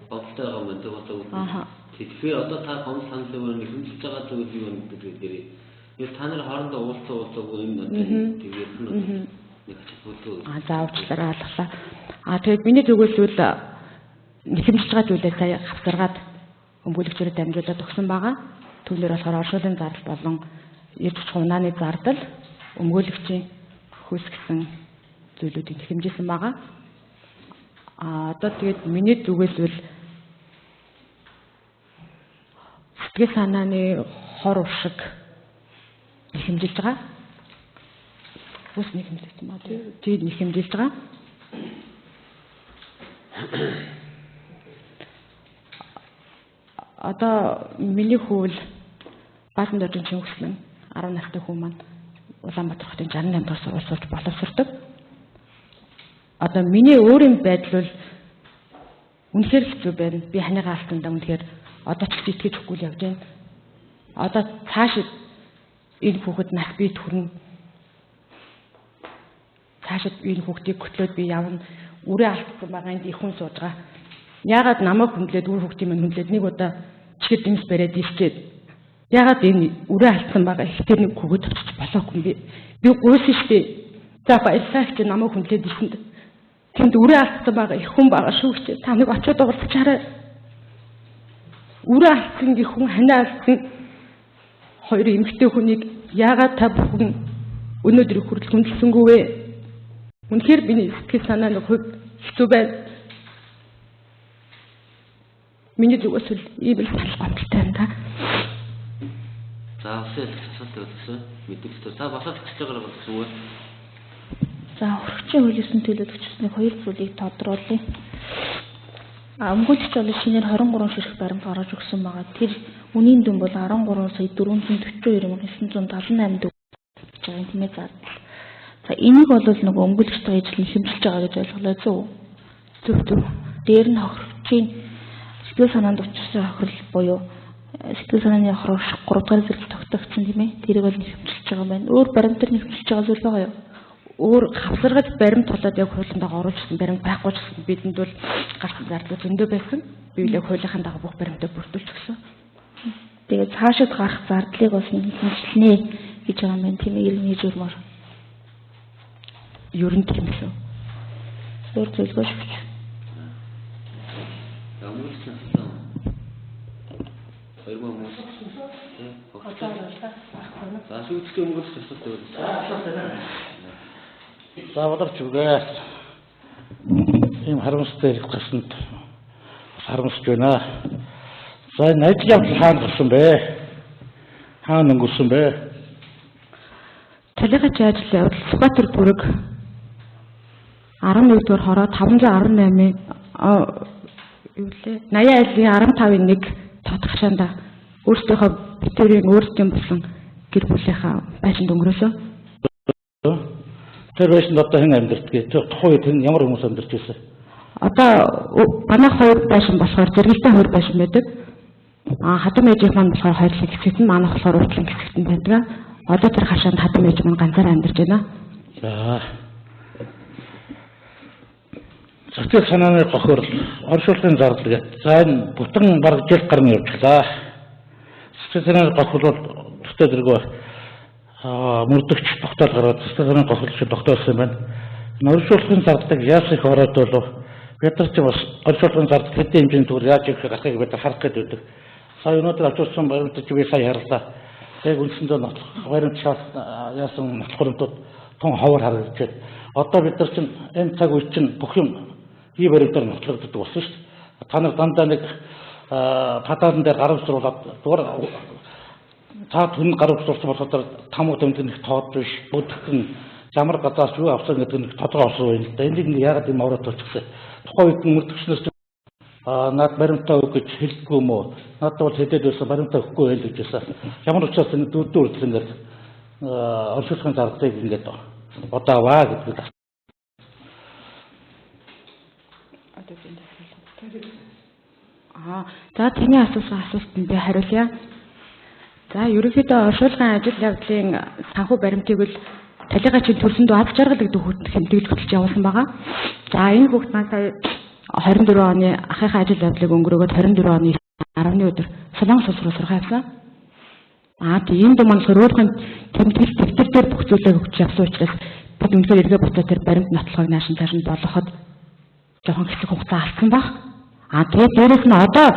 Бодлоо байгаа юм даа уулзах. Тэгэхээр одоо та гомд санал өөр нэг хэмжиж байгаа зүйл юу юм гэдэг дээр яг та нар хоорондоо уулзаагүй юм одоо тэгээд нэг чөлөө.
Заавчлаараа алглаа. Тэгээд миний зүгээс үл нэг хэмжиж байгаа зүйлээ сая хавцаргаад өмгөөлөгчөөр дамжуулаад өгсөн байгаа. Түүнээр болохоор оршуулгын зардал болон эрдч хунааны зардал өмгөөлөгчийн хөөсгсөн зүйлүүдийг хэмжижсэн байгаа. Одоо тэгээд миний зүгээс үл сэтгэл санааны хор уршиг хэмжилж байгаа. Бүс нэг хэмжилж байна тийм нэг хэмжилж байгаа. Одоо миний хөвөл Баасан дөржин Чингүслэн 10 настай хүн маань Улаанбаатар хотын 68 дугаар сургууль сурч боловсрдог. Одоо миний өөрийн байдал бол үнэхээр хэцүү байна. Би ханыгаа алтандаа үнэхээр одоо ч итгэж өгөхгүй л явж байна. Одоо цаашид энэ хүүхэд нас бий төрнө. Цаашид энэ хүүхдийг хөтлөөд би явна. Үрээ алдсан байгаа энд их хүн сууж байгаа. Яагаад намайг хүндлээд үр хүүхдийн минь хүндлээд нэг удаа чихэд дэмс бариад ирчээд яагаад энэ үрээ алдсан байгаа их тэр нэг хүүхэд очиж болоогүй би гуйсан штеп. За баярлалаа чи намайг хүндлээд ирсэнд. Тэнд үрээ алдсан байгаа их хүн байгаа шүү чи. Та нэг очиод уулзчаарай. Үрээ алдсан их хүн ханаа алдсан хоёр эмэгтэй хүнийг яагаад та бүхэн өнөөдөр хүртэл хүндэлсэнгүй вэ? Үнэхээр миний сэтгэл санаа нэг хувь хэцүү байна. Миний зүгээс л ийм л санал гомдолтой байна та.
За өсөл асуулт өгсөн мэдээлэл. За басаад гэж байгаа гэсэн үг.
За урагчийн хуулиусан төлөөлөгчсөний хоёр зүйлийг тодруулъя. Өмгөөлөгч бол шинээр 23 ширхэг баримт гаргаж өгсөн байгаа. Тэр үнийн дүн бол 13 сая 442,978 төгрөг гэж байгаа тийм ээ зардал. За энийг бол нөгөө өмгөөлөгчтэй ижил хэмжилж байгаа гэж ойлголоо зөв. Зөв. Дээр нь хохирогчийн сэтгэл санаанд учирсан хохирол буюу сэтгэл санааны хохирол 3 дахь зэрэг тогтогдсон тийм ээ. Тэрийг бол хэмжилж байгаа юм байна. Өөр баримтаар хэмжилж байгаа зүйл байгаа юу? Өөр хавсаргаж баримт толоод яг хуулиндаа оруулсан баримт байхгүй ч гэсэн бидэнд бол гарсан зардал зөндөө байсан. Би яг хуулийнхаа дагуу бүх баримтаа бүрдүүлж өгсөн. Тэгээд цаашид гарах зардлыг бас хэмжилнэ гэж байгаа юм байна тийм ээ. Иргэний журмаар. Ер нь тийм шүү. Өөр зүйлгүй шүү.
Амжилттай. Хоёр мөн. За шүүгчтэй өнгөрч асуулт өгсөн.
За боловч үгээс ийм харамсалтай ирэх гэсэнд харамсаж байна. За энэ ажил явдал хаана гарсан бэ? Хаана өнгөрсөн бэ?
Талигаж ажил явдал Сүхбаатар бүрэг 11-р хороо 518-ийн юу лээ 80 айлын 15-ийн 1 тодох шаанда өөрсдийнхөө битүүрийн өөрсдийн болсон гэр бүлийнхаа байшинд өнгөрөөсөө.
Тэр байшинд одоо хэн амьдарч гээ? Тухайн үед ямар хүмүүс амьдарч байсан?
Одоо манайх хоёр байшин болохоор зэрэгэлдээ хоёр байшин байдаг. Хатам ээжийнх маань болохоор хоёр хэсэгт нь манайх болохоор уртлан хэсэгт нь байдаг. Одоо тэр хашаанд хатам ээж маань ганцаараа амьдарч байна.
За. Сэтгэл санааны гохор оршуулгын зардал гэдэг. За энэ бүтэн бараг жил гарна явууллаа. Сэтгэл санааны гохор бол төстэй зэрэг мөрдөгч тогтоол гараад сэтгэл санааны гохор шиг тогтоолсон байна. Оршуулгын зардлыг яаж их ороод болов? Бид нар ч бас оршуулгын зардал хэдийн хэмжээнд зүгээр яаж их гарахыг бид нар харах гэдэг байдаг. Сая өнөөдөр очсон баримтад би сая харлаа. Яг үндсэндээ баримт яасан нотлохоронтод тун ховор харагдчихэв. Одоо бид нар чинь энэ цаг үе чинь бүх юм ий баримтаар нотлогддог болсон шүү дээ. Та нар дандаа нэг татаан дээр гарамсруулаад зүгээр та түн гарамсруулсан болохоор тамга тэмдэг тоод биш бүдгэн замар гадаас юу авсан гэдэг нэг тодорхой олсон байна л да. Энийг яагаад юм аваад болчихсон. Тухайн үед мөрдөгчнөөс над баримтаа өг гэж хэлдэггүй юм уу? Надад бол хэдээд байсан баримтаа өгөхгүй байл гэж байсан. Ямар учраас энэ дөрөв ингээд оршуулгын зардлыг ингээд одоо аваа гэдэг.
За таны асуусан асуултанд би хариулъя. За ерөнхийдөө оршуулгын ажил явдлын санхүү баримтыг л талигаа чинь төрсөнд аз жаргал гэдэг хэмтгэлж хөтлж явуулсан байгаа. За энэ хүүхд маань сая 24 оны ахыхаа ажил явдлыг өнгөрөөгд 24 оны 10-ны өдөр Солонгос улс руу сурах явсан. Тийм юм болохоор өөрхөн тэмдэглэл дэвтэр дээр бүх зүйлээ өгч явсан учраас бид үнэхээр эргээ буцаа тэр баримт нотлохыг наашин цааш нь болгоход жоохон хэсэг хугацаа алдсан баг. Тэгээд дээрээс нь одоо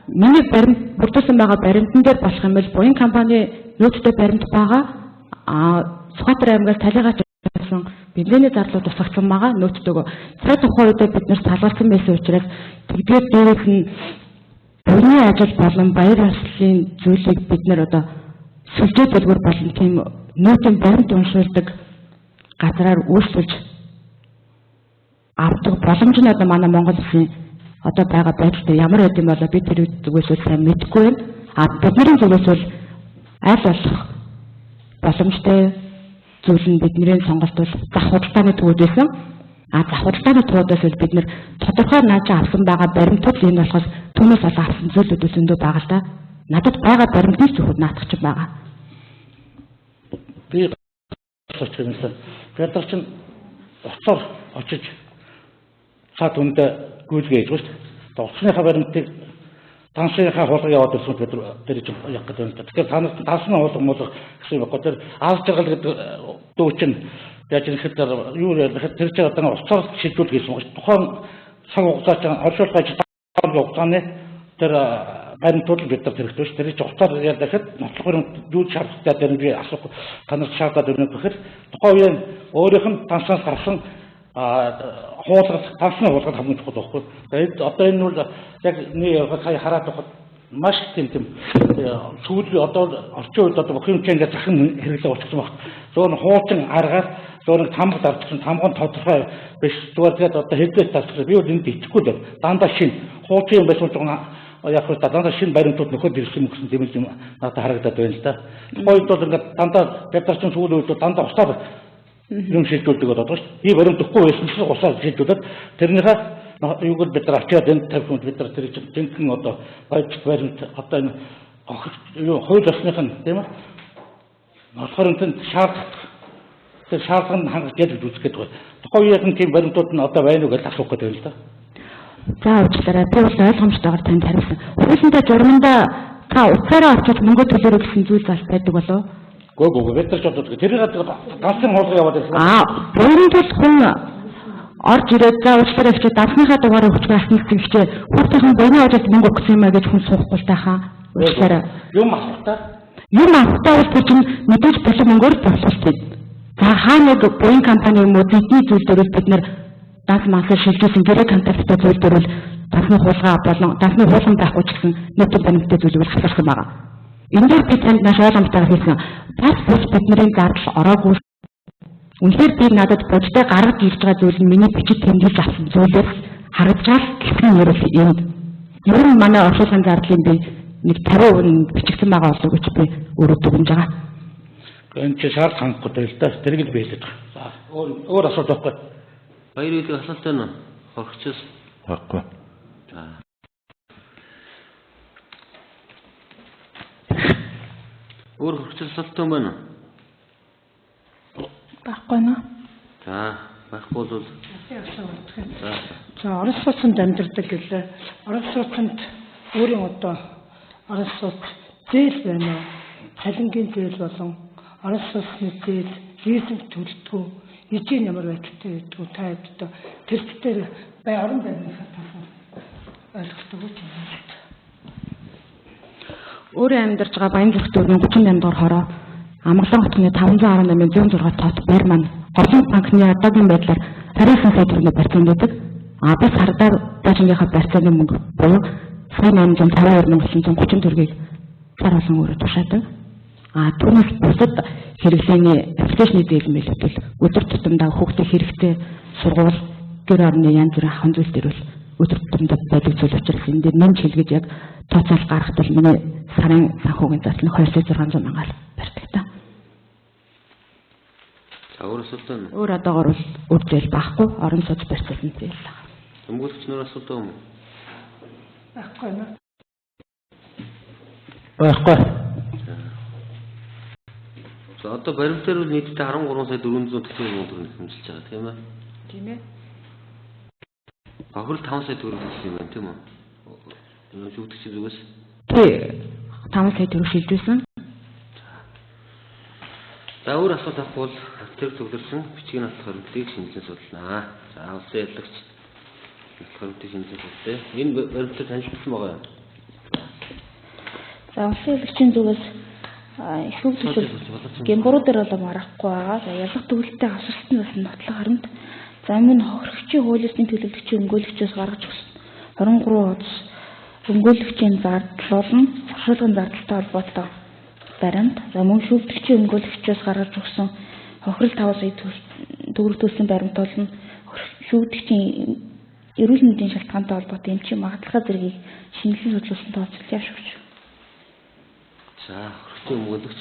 миний баримт бүрдүүлсэн байгаа баримтан дээр болох юм бол буян компани нөөцтэй баримт байгаа. Сүхбаатар аймгаас талигач байсан бензиний зарлууд тусгацсан байгаа нөөцтэйгөө. Тэр тухайн үед бид нэр салгалсан байсан учраас тэгдгээр дээрээс нь буяны ажил болон баяр ёслолын зүйлийг бид нэр одоо сүлжээ дэлгүүр болон тийм нөөцийн баримт уншуулдаг газраар үйлчилж авдаг боломж нь одоо манай Монгол Улсын одоо байгаа байдал ямар байд юм болоо би тэр зүгээс сайн мэдэхгүй байна. Бидний зүгээс бол аль болох боломжтой зүйл нь бидний сонголт бол зах худалдааны төвүүд байсан. Зах худалдааны төвүүдээс бол бид нэр тодорхой наачаа авсан байгаа баримтууд энэ болохоос түүнээс олоо авсан зүйлүүд зөндөө байгаа л да. Надад байгаа баримтын зөвхөн наадах чинь байгаа.
Би соч юмсан. Бид нар чинь оцоор очиж цаад үндэ гүйлгээ хийж байна. Оцсныхаа баримтыг тансныхаа хулгай яваад ирсэн бид тэр чинь яг гэдэг юм. Тэгэхээр та нар тансны хулгай муулах гэсэн юм байна. Тэр аз жаргал гэдэг дүү чинь яаж ирэхэд юу яагаад тэр чинь одоо оцоор шийдвэр хийсэн байна. Тухайн цаг хугацаанд оршуулгаж хугацааны тэр баримтууд бид нар хэрэгтэй шүү. Тэр чинь оцоор яагаад нотлох баримт юу шаардлагатай дээр би асуух та нар шаардаад өрнөх гэхээр тухайн үеийн өөрийнх нь танснаас гарсан хуулгад тансны хуулгад хамгийн чухал байхгүй. Тэгээд одоо энэ бол яг нэг хараад байхад маш тийм сүүл одоо орчин үед одоо бүх юм чинь ингээд захин хэрэглээ болчихсон байна. Зөөр хуучин аргаар зөөр тамга зарчсан тамган тодорхой биш зүгээр тэгээд одоо хэдээс зарчсан. Би бол энд итгэхгүй л дандаа шин хуучин юм байсан ч яг хөө дандаа шин баримтууд нөхөд ирсэн гэсэн тийм юм надад харагдаад байна л да. Тухайд бол ингээд дандаа бид нар чинь сүүл үед дандаа усаар юм шийдвэрлэдэг болоод байна шүү дээ. Би баримт өгөхгүй байсан чинь усаар шийдвэрлээд тэрнийхээ юуг бид нар ачаад энэ тавьсан бид нар тэр чинь тэнхэн одоо баримт одоо энэ хууль ёсных нь тийм ээ. Болохоор энэ шаардлагатай тэр шаардлагыг хангаж яаж үзэх гэдэг байна. Тухайн үеийн тийм баримтууд нь одоо байна уу гэж асуух гэдэг юм л да.
За уучлаарай. Би бол ойлгомжтойгоор танд хариулсан. Хуулиндаа журмандаа та уцаараа очиж мөнгө төлөөрөх гэсэн зүйл зал байдаг болов?
Гөө бид нар ч одоо тэрийг ганцхан хуулгай яваад ирсэн.
Өөрөнд бол хүн орж ирээд за уучлаарай гэж давсныхаа дугаарыг өгч байсан гэхчээ хүүхдийн буйны ажилд мөнгө өгсөн юм а гэж хүн суухгүй тахаа. Уучлаарай.
Юм авахтаа
бол тэр чинь мэдээж болох мөнгөөр боловстой. За хаа нэг буян компани юм уу бидний зүйл дээр бид нар данс мансаа шилжүүлсэн гэрээ контакттай зүйл дээр бол дансны хулгай болон дансны хуулган байхгүй ч гэсэн нийтийн баримттай зүйлийг хасах юм байна. Энэ дээр бид танд маш ойлгомжтой хэлсэн. Бас бус бидний зардал ороогүй Үнэхээр би надад бодтой гаргаж ирж байгаа зүйл нь миний бичиг тэмдэглэж авсан зүйлээс харагдж байгаа гэх юм ерөөс энд. Ер нь манай оршуулгын зардлын би нэг 50% бичигдсэн байгаа болов гэж би өөрөө дүгнэж байгаа.
Энэ ч шаард хангахгүй л да. Тэрийг л би хэлээд байгаа. За өөр асуулт байхгүй.
Баяр үйлдэх асуулт байна уу? Хорхичс.
Байхгүй.
За. Өөр хорхичс асуулт байна уу?
Байхгүй наа.
За, байхгүй бол
За орон сууцнд амьдардаг гэлээ. Орон сууцнд өөрийн одоо орон сууц зээл байна уу? Цалингийн зээл болон орон сууцны зээл, визэн төлөлтгөө, эжийн ямар байдалтай гэдгүү та хэд тэр дээр орон байрныхаа талаар ойлгохтой гэж байна.
Өөрөө амьдарч байгаа Баянзүрх төвийн 38 дугаар хороо Амгалан хотны 518-106 тот байр маань Голын банкны одоогийн байдлаар 29 сая төгрөгийн барьцаанд байдаг. Бас хардаар бажингийнхаа барьцааны мөнгө буюу 852,930 төгрөгийг сар болгон өөрөө тушаадаг. Түүнээс бусад хэрэглээний аппликейшны дэглэмэл бол өдөр тутамдаа хүүхдийн хэрэгтэй сургууль, гэр орны янз бүрийн ахын зүйл дээр бол өдөр тутамдаа байдаг зүйл учраас энэ дээр нэмж хэлгэж яг тооцоол гаргахад бол миний сарын санхүүгийн зардал нь 2,600 мянгаар барьдаг та.
За өөр асуулт байна уу?
Өөр одоогор бол үр зээл байхгүй, орон сууц барьцаалсан зээл байна.
Өмгөөлөгч нар асуулт байна уу?
Байхгүй наа.
Байхгүй.
За одоо баримтаар бол нийтдээ 13 сая 440 мянган төгрөг хэмжилж байгаа тийм ээ.
Тийм ээ.
Бохирол 5 сая төгрөг хэлсэн юм байна тийм үү? Энэ шүүгдэгчийн зүгээс.
Тий. 5 сая төгрөг шилжүүлсэн.
За өөр асуулт авахгүй бол тэр төвлөрсөн бичгийн надлах хоригдлыг шинжилэн судалнаа. За улсын яллагч надлах хоригдлыг шинжилэн судалъя. Энэ баримтаар танилцуулсан байгаа юм.
За улсын яллагчийн зүгээс их хөвгөл гэмбуруу дээр бол марахгүй байгаа. За ялах төгөлтэй авсарсан бас нотлох харамт. За өмнө хохирогчийн хуулиусны төлөвлөгчийн өмгөөлөгчөөс гаргаж өгсөн 23 удас өмгөөлөгчийн зардлуулан оршуулгын зардалтай холбоотой баримт. За мөн шүүгдэгчийн өмгөөлөгчөөс гаргаж өгсөн хохирол 5 сая төгрөг төлсөн баримт болон шүүгдэгчийн эрүүл мэндийн шалтгаантай холбоотой эмчийн магадлалаа зэргийг шинжилэн судлуулсан тооцоолт яшгүйч.
За хохирогчийн өмгөөлөгч.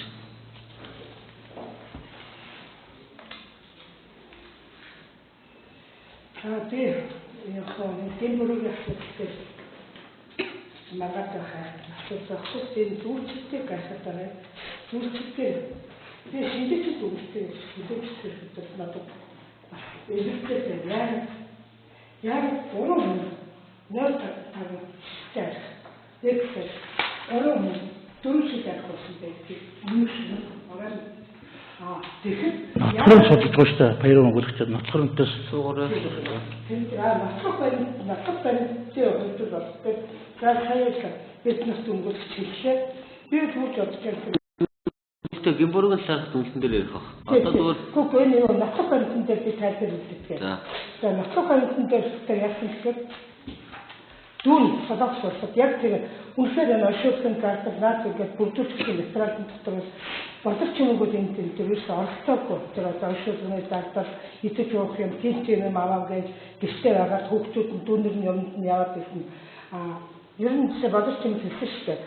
Би яг гэмбуруугийн асуудалтай магадгүй асуудал энэ зүүчтэй гахаад байгаа. Зүүчтэй би шинжлэх зүйтэй хэлээчтэй надад бас эвэртэй яг буруу нэр таг яг буруу дөрвшил авахсан байдаг. Тэгэхээр
ноцгорын судалгаа шүү дээ. Баяр өмгөөлөгчд ноцгоронтойс
Суугаараа.
ноцгор баримтын хувьд бол саяхан бизнес өмгөөлөгч хэллээ. Би түүж бодож байсан.
Гэхдээ гэмбуруугийн сархт үнэлтэн дээр ярих баг. Одоо зүгээр
Гэхдээ энэ ноцгор баримтын дээр би тайлбар хийлээ. За ноцгор баримтын дээр яасан гэхээр дүүн солонгос улсад яг тэр үнэхээр энэ оршуулгын зардал наад гэдэг бүрдүүлсэн материалын дотор боловч юмгууд энэ төрөөс оролцоогүй. Тэр оршуулгын зардал идэж уух юм, тэнцэн юм аваа гэж гэртээ байгаа хүүхдүүд нь дүүнэр нь юмд нь яваад байсан. Ер нь ч боловч юм хэлсэн шүү дээ.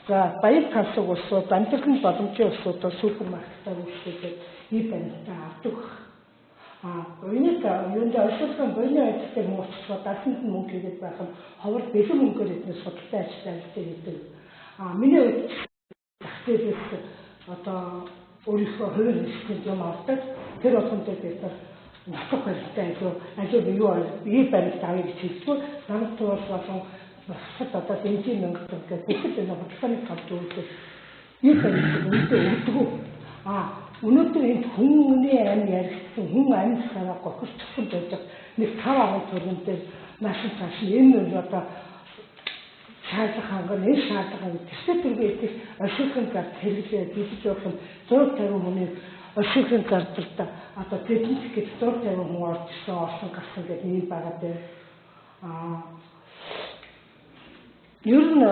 За баяр тасаг улсууд, амьдралын боломжийн улсууд супермаркетаар үйлчлүүлээд ийм баримтаа авдаг. Үүнийг юунд оршуулгын бойны ажлыг муучлаад дасанд нь мөнгө хийгээд байх нь ховор бэлэн мөнгөөр эдгээр судалтай ажиллаж байдаг. Миний хувьд захиалээс одоо өөрийнхөө хувийн хэсгийн юм авдаг. Тэр болгонд бид ноцгор баримттай ажил юу ийм баримт авъя гэж хэлсэн. Намд туул болон бусад одоо бензин мөнгө гэдэг бүхэл энэ бодлогын хамт үйлдэл ийм баримт өгдөг. Өнөөдөр энэ хүмүүний амь яригдсан хүн амь сараа гохирчсан байдаг нэг 5 төгрөг дээр машин цааш энэ одоо шаардлага ханган энэ шаардлага төсөө төргийн эдгээр оршуулгын зард хэрэглээ бийж явах нь 150 хүний оршуулгын зардалд одоо тэднийх гэж 150 хүн орсон гарсан гэдэг ийм байгаа дээр ер нь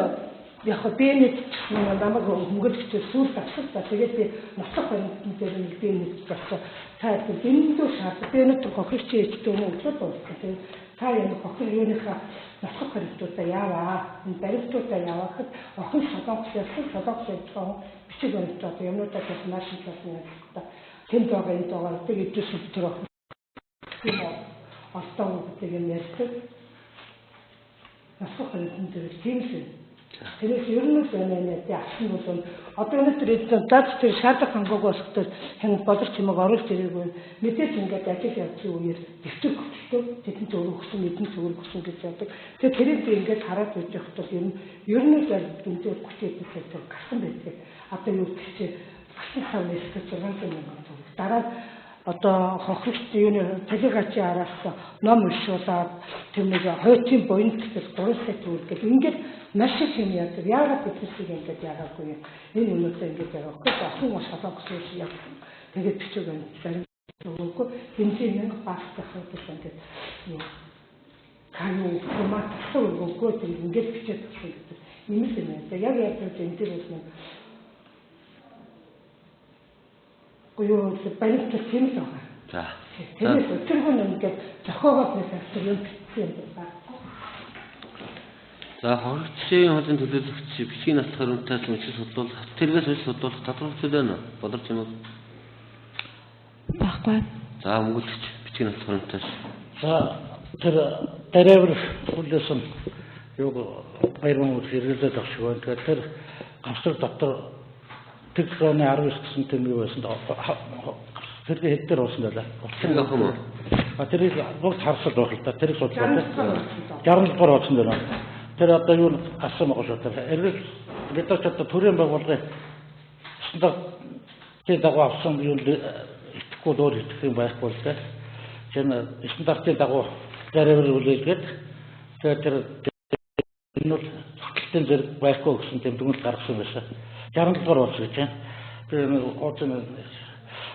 яг бэнэт намайг хөнгөлөгч сүүл татсан. Тэгээд би ноцох баримтан дээр нэг бэнэт болсон. Та дэндүү шат бэнэт хохирч ээжтэй юм уу гэж бодсон. Тэгээд та энэ хохир юуныхаа ноцох баримтуудаа яваа. Энэ баримтуудаа явахад охин солонгос бичиг баримтууд юмнуудаа маш их болсон юм. Тэнд байгаа энэ байгаа тэгээд идэвхтэй тэр охин остоогүй юм ярьдаг. Ноцох баримтан дээр тиймсэн. Тэрээс ер нь үнэнээ авсан бол одоо өнөөдөр эцэг тэр шаардлага хангаагүй болохтой хэн боловч чимэг оруулж ирээгүй мэдээж ингээд ажил явуулсан үеэр дэвтэр хөтөлтөө тэдэнд өргөсөн эдэн цэвэр өгсөн гэж яадаг. Тэгээд тэрийг би ингээд хараад байж байхдаа ер нь л дүнтэй хүчтэй тэр гарсан байдаг. Одоо юу гэж басны хавнаас 600 мянган төгрөг. Дараа одоо хохирогч юуны талигачи араас ном уншуулаад тэр нэг хойтын буйнт гэж 3 сая төгрөг гэж ингээд маш их юм яадаг. Яагаад биднийг ингээд яагаагүй юм. Энэ юмудаа ингээд яагаахгүй. Охин маш солонгос яг тэгээд бичиг байна. Өгөөгүй бензин нэг багтах гэж ингээд юу каны томат өгөөгүй ингээд бичиж өгсөн гэдэг. Ийм л юм байна. Яг энэ дээр бол гоёс баримт тийм л байгаа.
За.
Тэгээд өчигдөр ингээд зохиогоод нэсэлсэн юм бичсэн юм байна.
За хохирогчийн хуулийн төлөөлөгч бичгийн наслах хариуцлагаас үнэлж судлуулах, тэргээс үнэлж судлуулах тодорхой байна уу? Бодорч юм уу?
Баггүй.
За мөнгөлөгч бичгийн наслах хариуцлагаас.
За тэр дөрөв хүлээсэн юу баярмын хэрэглээд авах шиг байна. Тэгэхээр тэр гамсар дотор тэгрооны 19 гэсэн тэм юу байсан тэр хэд дээр уусан байлаа.
Тэр авах юм уу?
Тэрийг бүгд харсад байх л да. Тэрийг судлаад 60 дугаар уусан байлаа. Тэр одоо юу гарсан байгаа шүү дээ. Эргэл редакч одоо төрийн байгууллагын стандартын дагуу авсан юу итгэхгүй дөр итгэх юм байхгүй л дээ. Тэр стандартын дагуу зарим үлээлгээд тэгээд тэр энэ бол хөтөлтөнд зэрэг байхгүй гэсэн тийм дүгнэлт гаргасан байсан. 60 дугаар болсон гэж байна. Тэр уусан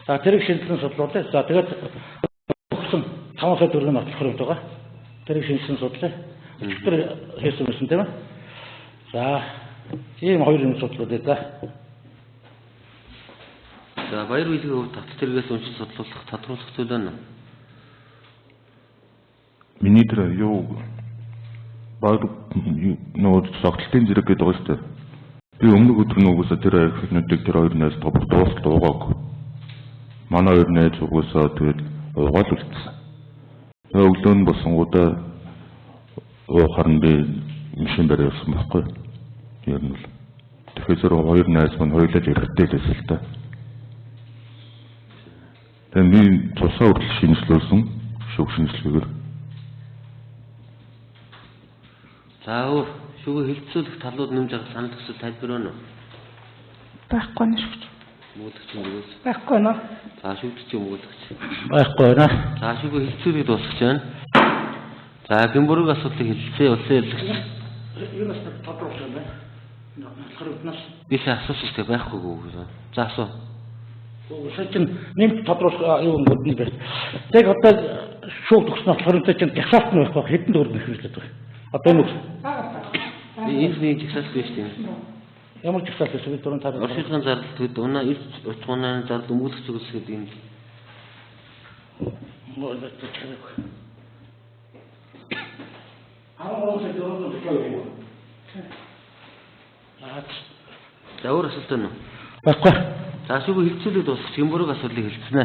за тэрийг шинжилэн судлуулаа. За тэгээд өгсөн 5 сая төгрөгийн нотлох юм байгаа. Тэрийг шинжилэн судлаа. Тэр хийсэн юм тийм ээ. За ийм хоёр юм судлуулъя да.
За баяр үйлгийн хувьд татц тэргээс үнэлж судлуулах тодруулах зүйл байна уу?
Миний тэр юу баг нөө согтлын зэрэг гэдэг байгаа шүү дээ. Би өмнөх өдөр нөгөөсөө тэр архивнуудыг тэр хоёр найз дуусгаагүй. Манай хоёр найз угсаа тэгээд угаал үлдсэн. Тэгээ өглөө нь босонгуудаа харин би машин дээр явсан байхгүй. Ер нь л. Тэгэхээр хоёр найз маань хоёулаа ирэхтэй л байсан л та. Тэгээд би цусаа хүртэл шинжилүүлсэн шүүх шинжилгээгээр.
За шүүгээ хилцүүлэх талууд нэмж авах санал төсөл тайлбар байна уу?
Байхгүй нь шүү.
Мөнгөлөгч мөрөөс.
Байхгүй наа.
За шүүгч мөнгөлөгч.
Байхгүй байна.
За шүүгээ хилцүүлэх дуусгаж байна. За гэмбүрэг асуудлыг хэлцээ улсын яллагч.
Юунаас тодруулсан бэ? Харагднаас.
Биш асууж байхгүйгүй. За асуу.
Үгүй нэмт тодруулах юу юм бэ? Тэг одоо шүүх төгснө болохоор чинь гясаалт нь байхгүй хэдэн төгрөг нэхвэрлээд байна. Одоо нэг
энэ жигсаалт биш тийм.
ямар жигсаалт вэ? Дөрөв таар.
Оршуулгын зардал төд унаа ирж утгууны зардал өмгөлөх зүгс гэдэг юм. За өөр асуулт байна уу?
Баггүй.
За шүүгээ хилцүүлээд дуусах гэмбүрэг асуудлыг хэлцэнэ.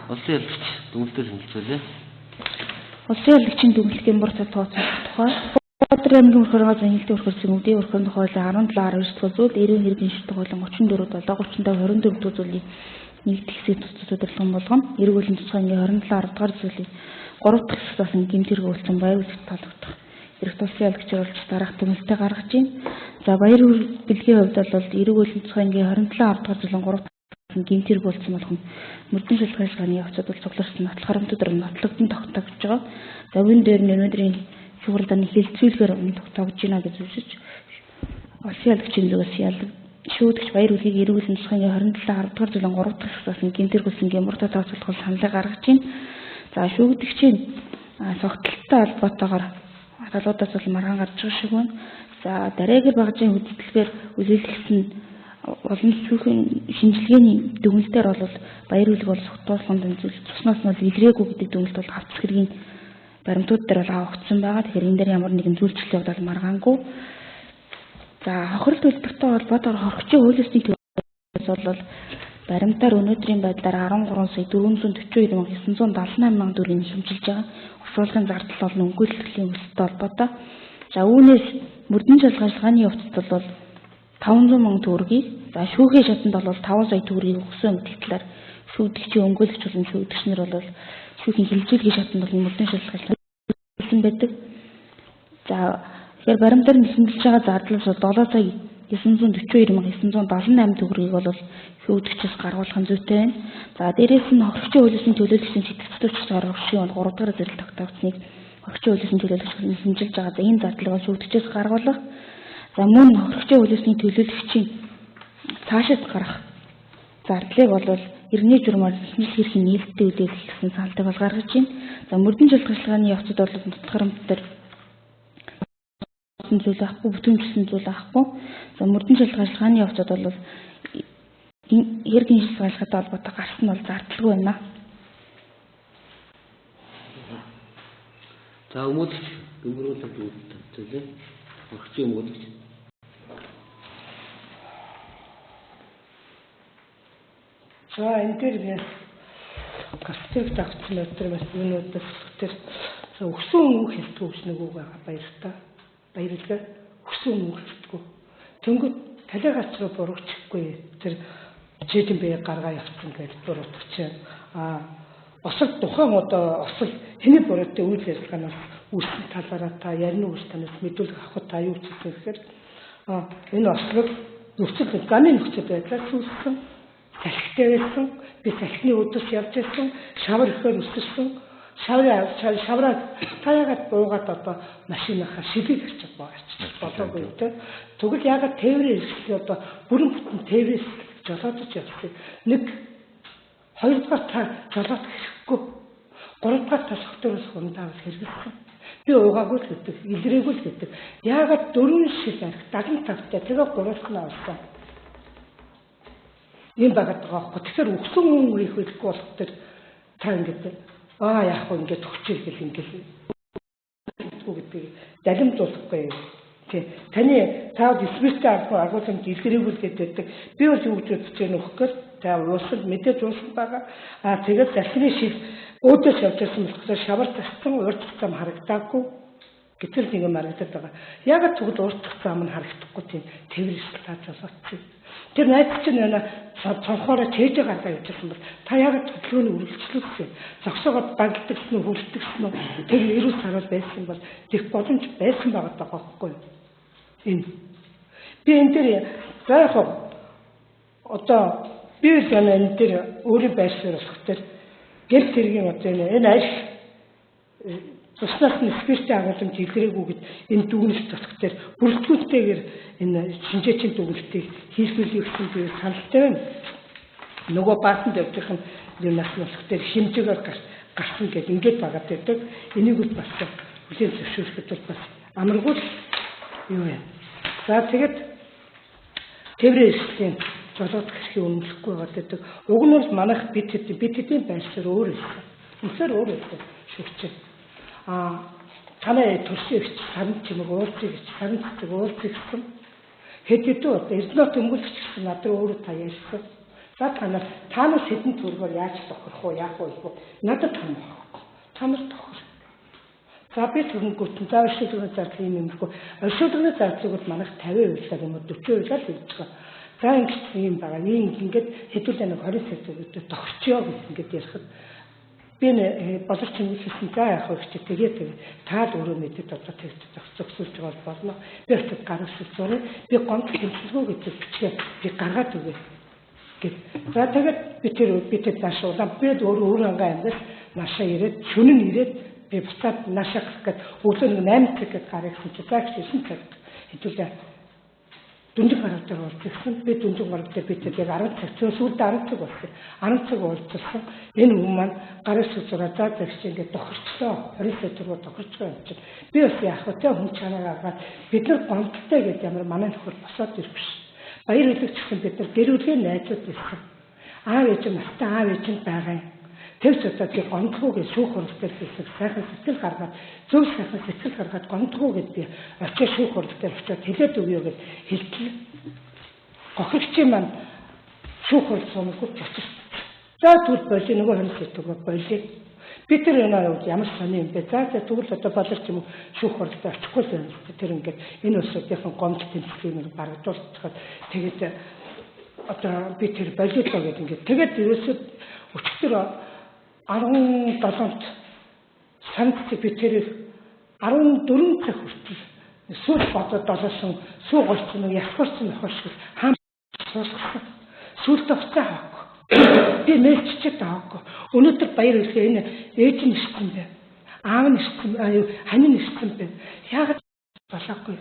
Улсын яллагч дүгнэлтээр хэлцүүлээ.
Улсын яллагчийн дүгнэлт гэмбүртэй тооцоолох тухай Баатар аймгийн хөрөнгө оруулалтын хэлтийн өрхөсөн үүдийн өрхөнд хуулийн 17-19 дахь зүйл, эрүүл хэргийн шилдэг хуулийн 34-7-35-22 дахь зүйлийн нэгдэх хэсэг төсөлдөрлөн болгоно. Эрүүл мэндийн цэцгийн 27-10 дахь зүйлийн 3 дахь хэсгээс гэмтэрэг үйлцэн баяр үзэгт тоологдох. Эрх тусгын яллагч оруулж дараах дүгнэлтээ гаргаж байна. За баяр бэлгийн хувьд бол эрүүл мэндийн цэцгийн 27-10 дахь зүйлийн 3 дахь гэмтэрэг үйлцэн болох нь мөрдөн шилдэг ажиллагааны явцад бол цугларсан нотлох харамтууд нотлогдсон тогтоогдож байгаа. За үүн дээр нь өнөөдрийн шуурлагын хилцүүлгээр тогтоогдож байна гэж үзэж улсын яллагчийн зүгээс шүүдгч баяр үлгийг эрүүл мэндийн цэцгийн 27-10 дахь зүйлийн 3 дахь хэсгээс гэмтэргүүлсэн гэмбуртаа тооцоолох саналыг гаргаж байна. За шүүдгчийн согтолттой холбоотойгоор талуудаас бол маргаан гарч байгаа шиг байна. За дараагийн багжийн хүндэтгэлээр үзүүлэгдсэн олон шүүхийн шинжилгээний дүгнэлтээр бол баяр хөдлөг бол сутуулганд зүйл цуснаас нь бол илрээгүй гэдэг дүгнэлт бол хавц хэргийн баримтууд дээр бол авагдсан байгаа. Тэгэхээр энэ дээр ямар нэгэн зүйлчлэл бол маргаангүй. За хохирол төлбөртэй холбоотойгоор хоригчийн хууль ёсны төлөвлөлт бол баримтаар өнөөдрийн байдлаар 13,442,978 мянган төгрөгийг хэмжилж байгаа. Урсгалын зардал бол өнгөлөлтийн өсөлттэй холбоотой. За үүнээс мөрдөн шалгаалгын явцад бол 500 мянган төгрөгийг, за шүүхийн шатанд бол 5 сая төгрөгийг өгсөн гэдэг талаар шүүгдэгчийн өнгөлөгч болон шүүгдэгч нар бол шүүхийн хилжүүлгийн шатанд бол мөрдөн шалгаалгын өгсөн байдаг. За тэгэхээр баримтаар нэлмэлж байгаа зардал бол 7 сая 942,978 төгрөгийг бол шүүгдэгчээс гаргуулах зүйтэй байна. За дээрээс нь хоригчийн хууль ёсны төлөөлөгчийн сэтгэгдэлтч оршин 3 дахь зэрэг тогтоогдсныг хоригчийн хууль ёсны төлөөлөгч хэмжилж байгаа. За энэ зардлыг бол шүүгдэгчээс гаргуулах. За мөн хоригчийн хууль ёсны төлөөлөгчийн цаашид гарах зардлыг бол иргэний журмаар шинжил хэрхийн нээлттэй үдээлэх гэсэн саналтай бол гаргаж байна. За мөрдөн шалгаалгын явцад бол нутаг харамт дээр зүйл авахгүй, бүтэмжлсэн зүйл авахгүй. За мөрдөн шалгаалгын явцад бол хэргийн шалгаалгатай холбоотой гарсан бол зардалгүй байна.
За өмгөөлөгч өмгөөлөлт үзүүлэлт хоригчийн өмгөөлөгч.
За энэ дээр гастик давцсан өдөр бас юунуудаас тэр өгсөн өмнөх хэлтгүү гэж нэг үг байгаа баяртай. Баярлалаа. Өгсөн өмнөх хэлтгүү. Тэнгүүд талигач руу буруучихгүй тэр жижиг бие гаргаа явцсан гэж буруутгач. Осол тухайн одоо осол хэний буруутай үйл ажиллагаанаас үүссэн талаараа та ярины үс танаас мэдүүлэг авах та юу гэж хэлэхээр энэ ослог нөхцөл ганы нөхцөл байдлаар үүссэн. Салхитай байсан, би салхины өдөрс явж байсан, шавар ихээр өссөн, шавраа таягаад буугаад одоо машинахаа шибийг арчих болоогүй тэ. Тэгвэл ягаад тээврийн хэсэг одоо бүрэн бүтэн тээврийн хэсэг жолоодож явсан. Нэг хоёрдугаар та жолоод хэрэггүй. Гуравдугаар та сохтороос хундаавал хэрэгэлсэн. Би уугаагүй л гэдэг, илрээгүй л гэдэг. Ягаад 4 шил арх даган тавтай тэгээ 3-аас нь авсан. Ийм багт байгаа байхгүй. Тэгэхээр өгсөн хүн хийх хэрэггүй болох тэр та ингэдэг яах вэ ингээд төгчөөл гэл ингээд гэдэг далимжуулахгүй. Тий. Таны та дисбитээр агуулсан дэлгэрээгүй л гэдэг. Би бол юу гэж бодож байна вөхөр та уусал мэдээж уусал байгаа. Тэгээд залхины шил өөдөөс явж байсан болохоор шавар тассан урд зам харагдаагүй. Гэтэл нэг юм харагдаад байгаа. Ягаад тэгвэл урд зам нь харагдахгүй тийм тэрвэрлэл тааж болооцсон. Тэр найз чинь цонхоороо тээж гаргаа явуулсан бол та ягаад төлөвлөгөөний үргэлжлүүлсэн. Зогсоогоод багтдагсан уу, хүртдэгсэн үү? Тэр вирус хараад байсан бол тех боломж байсан байгаа байхгүй. Энэ. Би энэ дээр за яг одоо би л энэ дээр өөрийн байршаар болох тэр гэр тэргийн одоо энэ ажил туснаас нь спиртийн агуулмж илрээгүй гэж энэ дүгнэлт болох тэр бүрэлдэхүүнтэйгээр энэ шинжээчийн дүгнэлтийг хийлгүүлэх гэсэн би саналтай байна. Нөгөө баатанд явчих нь юунаас нь болох тэр хэмжээгээр гарсан гэж ингэж байгаад байдаг. Энийг үл бас хүлээн зөвшөөрөхөд бол бас амаргүй юу вэ? За тэгээд тээврийн эслийн жолоод хэрхий үнэлэхгүй байгаад байдаг. Уг нь бол манайх бид хэдийн байршаар өөр байсан. Үнсээр өөр байсан шүүгч. Танай төрсөн их сарнд чимэг уурчиг сарнд цэцэг уурчиг гэсэн хэдийдээ одоо эрдэнэт өмгөлч гэсэн над руу өөрөө та ярьсан. За танаас хэдэн төргөөр яаж тохирох уу яах вэ? Надад танаар тохир. За би төрөнгөт за өшөөдрөний зардал юм юмгүй. Өшөөдрөний зардлыг манайх 50% юм уу 40% л хийж байгаа. За ингэж юм байгаа. Ингээд хэдүүлээ нэг 20 сая төгрөгөөр тохирчё гэж ингээд ярихад би боловч хэлсэн за яах вэ гэж тэгээд та л өөрөө мэдээд одоо тэгж зогсуулж байгаа болно. Би өөртөө гаргасан зураг би гомд хэмжлэгөө гэж бичгээ би гаргаад өгье гэв. За тэгээд би тэр цааш улаан би өөрөө ангаа амьдас машаа ирээд шөнө нь ирээд би буцаад наашаа гэх гээд өглөө 8 цаг гээд гаргасан чи за гэж 9 цаг хэдүүлээ дүнжин гараг дээр уулзсан. Би дүнжин гараг дээр бид яг 10 цаг сүүлд 10 цаг болсон. 10 цаг уулзсан. Энэ хүмүүс маань гараа сүзраа за загч ингээд тохирчлоо. 20 сая тохирчлоо юм чинь. Би бас яах вэ? Хүн чанараа гаргаад бид нар гомдтой гэдэг ямар манай нөхөр босоод ирэх биш. Баяр хэлэгч гэсэн бид нар гэрүүлгээ найзууд байсан. Аав ээж нь хата аав ээж нь байгаа юм. Тэгж удаагийн гомдгоогийн шүүх хурлаар хийсэн сайхан сэтгэл гаргаад зөв сайхан сэтгэл гаргаад гомдгоо гэдэг би очиж шүүх хурлаар очиод хэлээд өгье гэж хэлсэн. Гохирчийн маань шүүх хурл сумгүй очиж. За түр болий нөгөө хөрс гэдэг болий. Бид тэр энэ ямар сони юм бэ? За тэгвэл одоо боловч юм шүүх хурлаар очихгүй юм. Тэр ингээд энэ улсуудын гомд тэмцлийг нэг барагдуулчихад тэгээд одоо би тэр болиулаа гэдэг ингээд тэгээд ерөөсөд өчтөр 17-нд санд би тэрийг 14 цаг хүртэл сүүл бодоод долоосон сүү голцсон явхарсан хошгол хаан суулгасан сүүлд авцаа хаахгүй би мэлччихэд авахгүй өнөөдөр баяр хэлгээ энэ ээж нь ирсэн бэ аав нь ирсэн хань нь ирсэн бэ яагаад болоогүй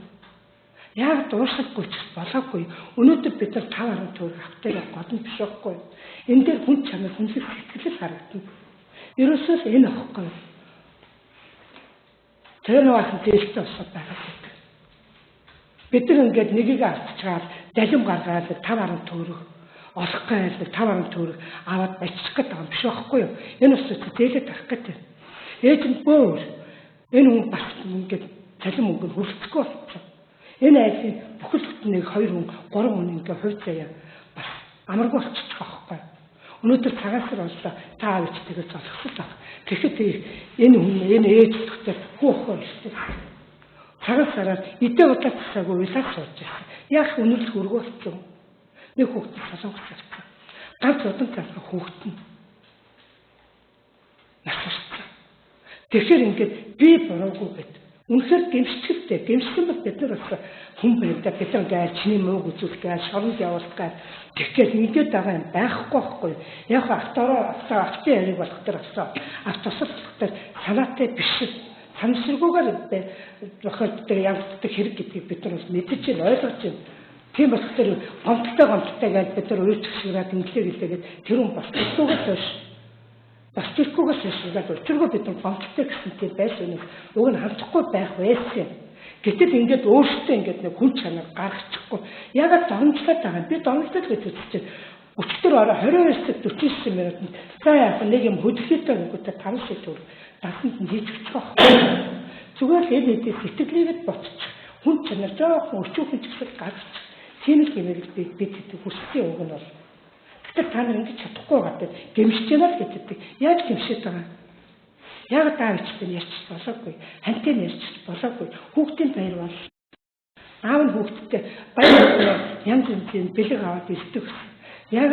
яагаад дуусахгүй ч болоогүй өнөөдөр бид нар 5.4 хавтайгаа годно биш байхгүй энэ дээр хүн чанар хүнлэг сэтгэл харагдана ерөөсөө энэ ахгүй. Тэр нэг ахын дээлтэй усаад байгаа гэдэг. Бид нар ингээд нэгийг алдчихаад далим гаргаад 5.4 олох гээл 5.4 аваад бачих гээд байгаа юм биш байхгүй юу? Энэ усад дээлээ тарах гэдэг. Ээж нь бөөр энэ хүн бас ингээд далим өнгөнд хүрдэхгүй болсон. Энэ айлын бүхэл бүтнийг 2 хүн 3 хүн ингээд хувь заяа бас амаргүй болчих واخхой. Өнөөдөр цагаасар боллоо та авч тэгээд золгосон баг. Тэгэхэд энэ хүн энэ ээж төгтөд хөөхөө ирсэн. Цагаасараар эдээ удаа цасаагүй уйлаад сууж байсан. Яг өнөрлөх өргөөлсөн. Нэг хүүхд солонгос авсан. Ганц удан цаасаа хүүхд нь насарсан. Тэгэхээр ингээд би буруугүй гэд. Үнэхээр гэмшчихтэй. Гэмшсэн бол бид нар бас хүн байдаг. Бид нар гайл чиний мууг үзүүлэх гайл шоронд явуулах гайл тэгэхээр ингээд байгаа юм байхгүй байхгүй. Яг автын яриг болох төр авсан. Автосолох төр санаатай биш. Санамсаргүйгээр бохол тэр явагддаг хэрэг гэдгийг бид нар мэдэж чинь ойлгож байна. Тийм болох төр гомдтой гэж бид нар өөрчлөсгөраад инглигээд тэр хүн бас тэгтүүгээс хойш бас тэрхүүгээс шийдээд тэрхүү бид нар гомдтой гэсэн тийм байсан юм. Уг нь хамтахгүй байх байсан. Гэтэл ингээд өөртөө ингээд нэг хүн чанар гаргачихгүй. Ягаад дормжлаад байгаа юм? Би дормжлаад гэж үзчихэж өчтөр орой 29-49 минутанд за яг нэг юм хөдөлгөөтэй үгүйтэй 5 сая дасанд нь хийж өгчих واخ. Зүгээр л энэ сэтгэлийгэд боцчих. Хүн чанар жоохон өчүүхэн чигсэл гаргачих. Тийм л гэмээр би тэтгэх хүссэн үг нь бол. Гэтэл та нар ингэж чадахгүй гадаг гэмшиж байна л гэдэг. Яаж гэмшиж байгаа юм? Яг таавчтай ярьж болоогүй. Хантай ярьж болоогүй. Хүүхдийн баяр бол аав нь хүүхдтэй баяр янз бүрийн бэлэг аваад ирдэг. Яг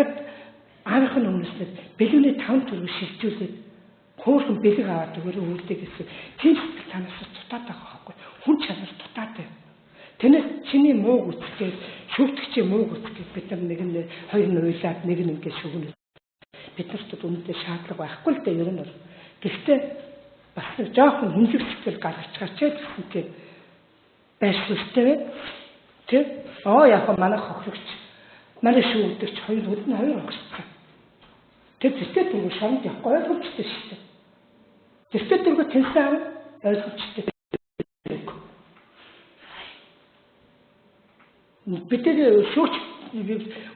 аавынх нь өмнөснөд бэлүүний 5 төрөг шилжүүлээд хөөрхөн бэлэг аваад өгөрөө үүлдэг гэсэн. Тийм сэтгэл танаас дутаад байгаа байхгүй. Хүн чанар дутаад байна. Тэнэс чиний мууг үсгээд шүвтгчийн мууг үсгээд бид нар нэг нь хоёр нь уйлаад нэг нь ингээд шүгнэ. Бид нарт үнэндээ шаардлага байхгүй л дээ ер нь бол. Гэхдээ бас нэг жоохон хүнлэг сэтгэл гаргацгаач гэсэн тийм байршилтай тийм яг манай хохирогч манай шүүгдэгч хоёр огцсон. Тэр зэтэй түрүү шамд явахгүй ойлгомжтой шүү дээ. Зэтэй түрүү тэнсэн ойлгомжтой. Бид тэр шүүгч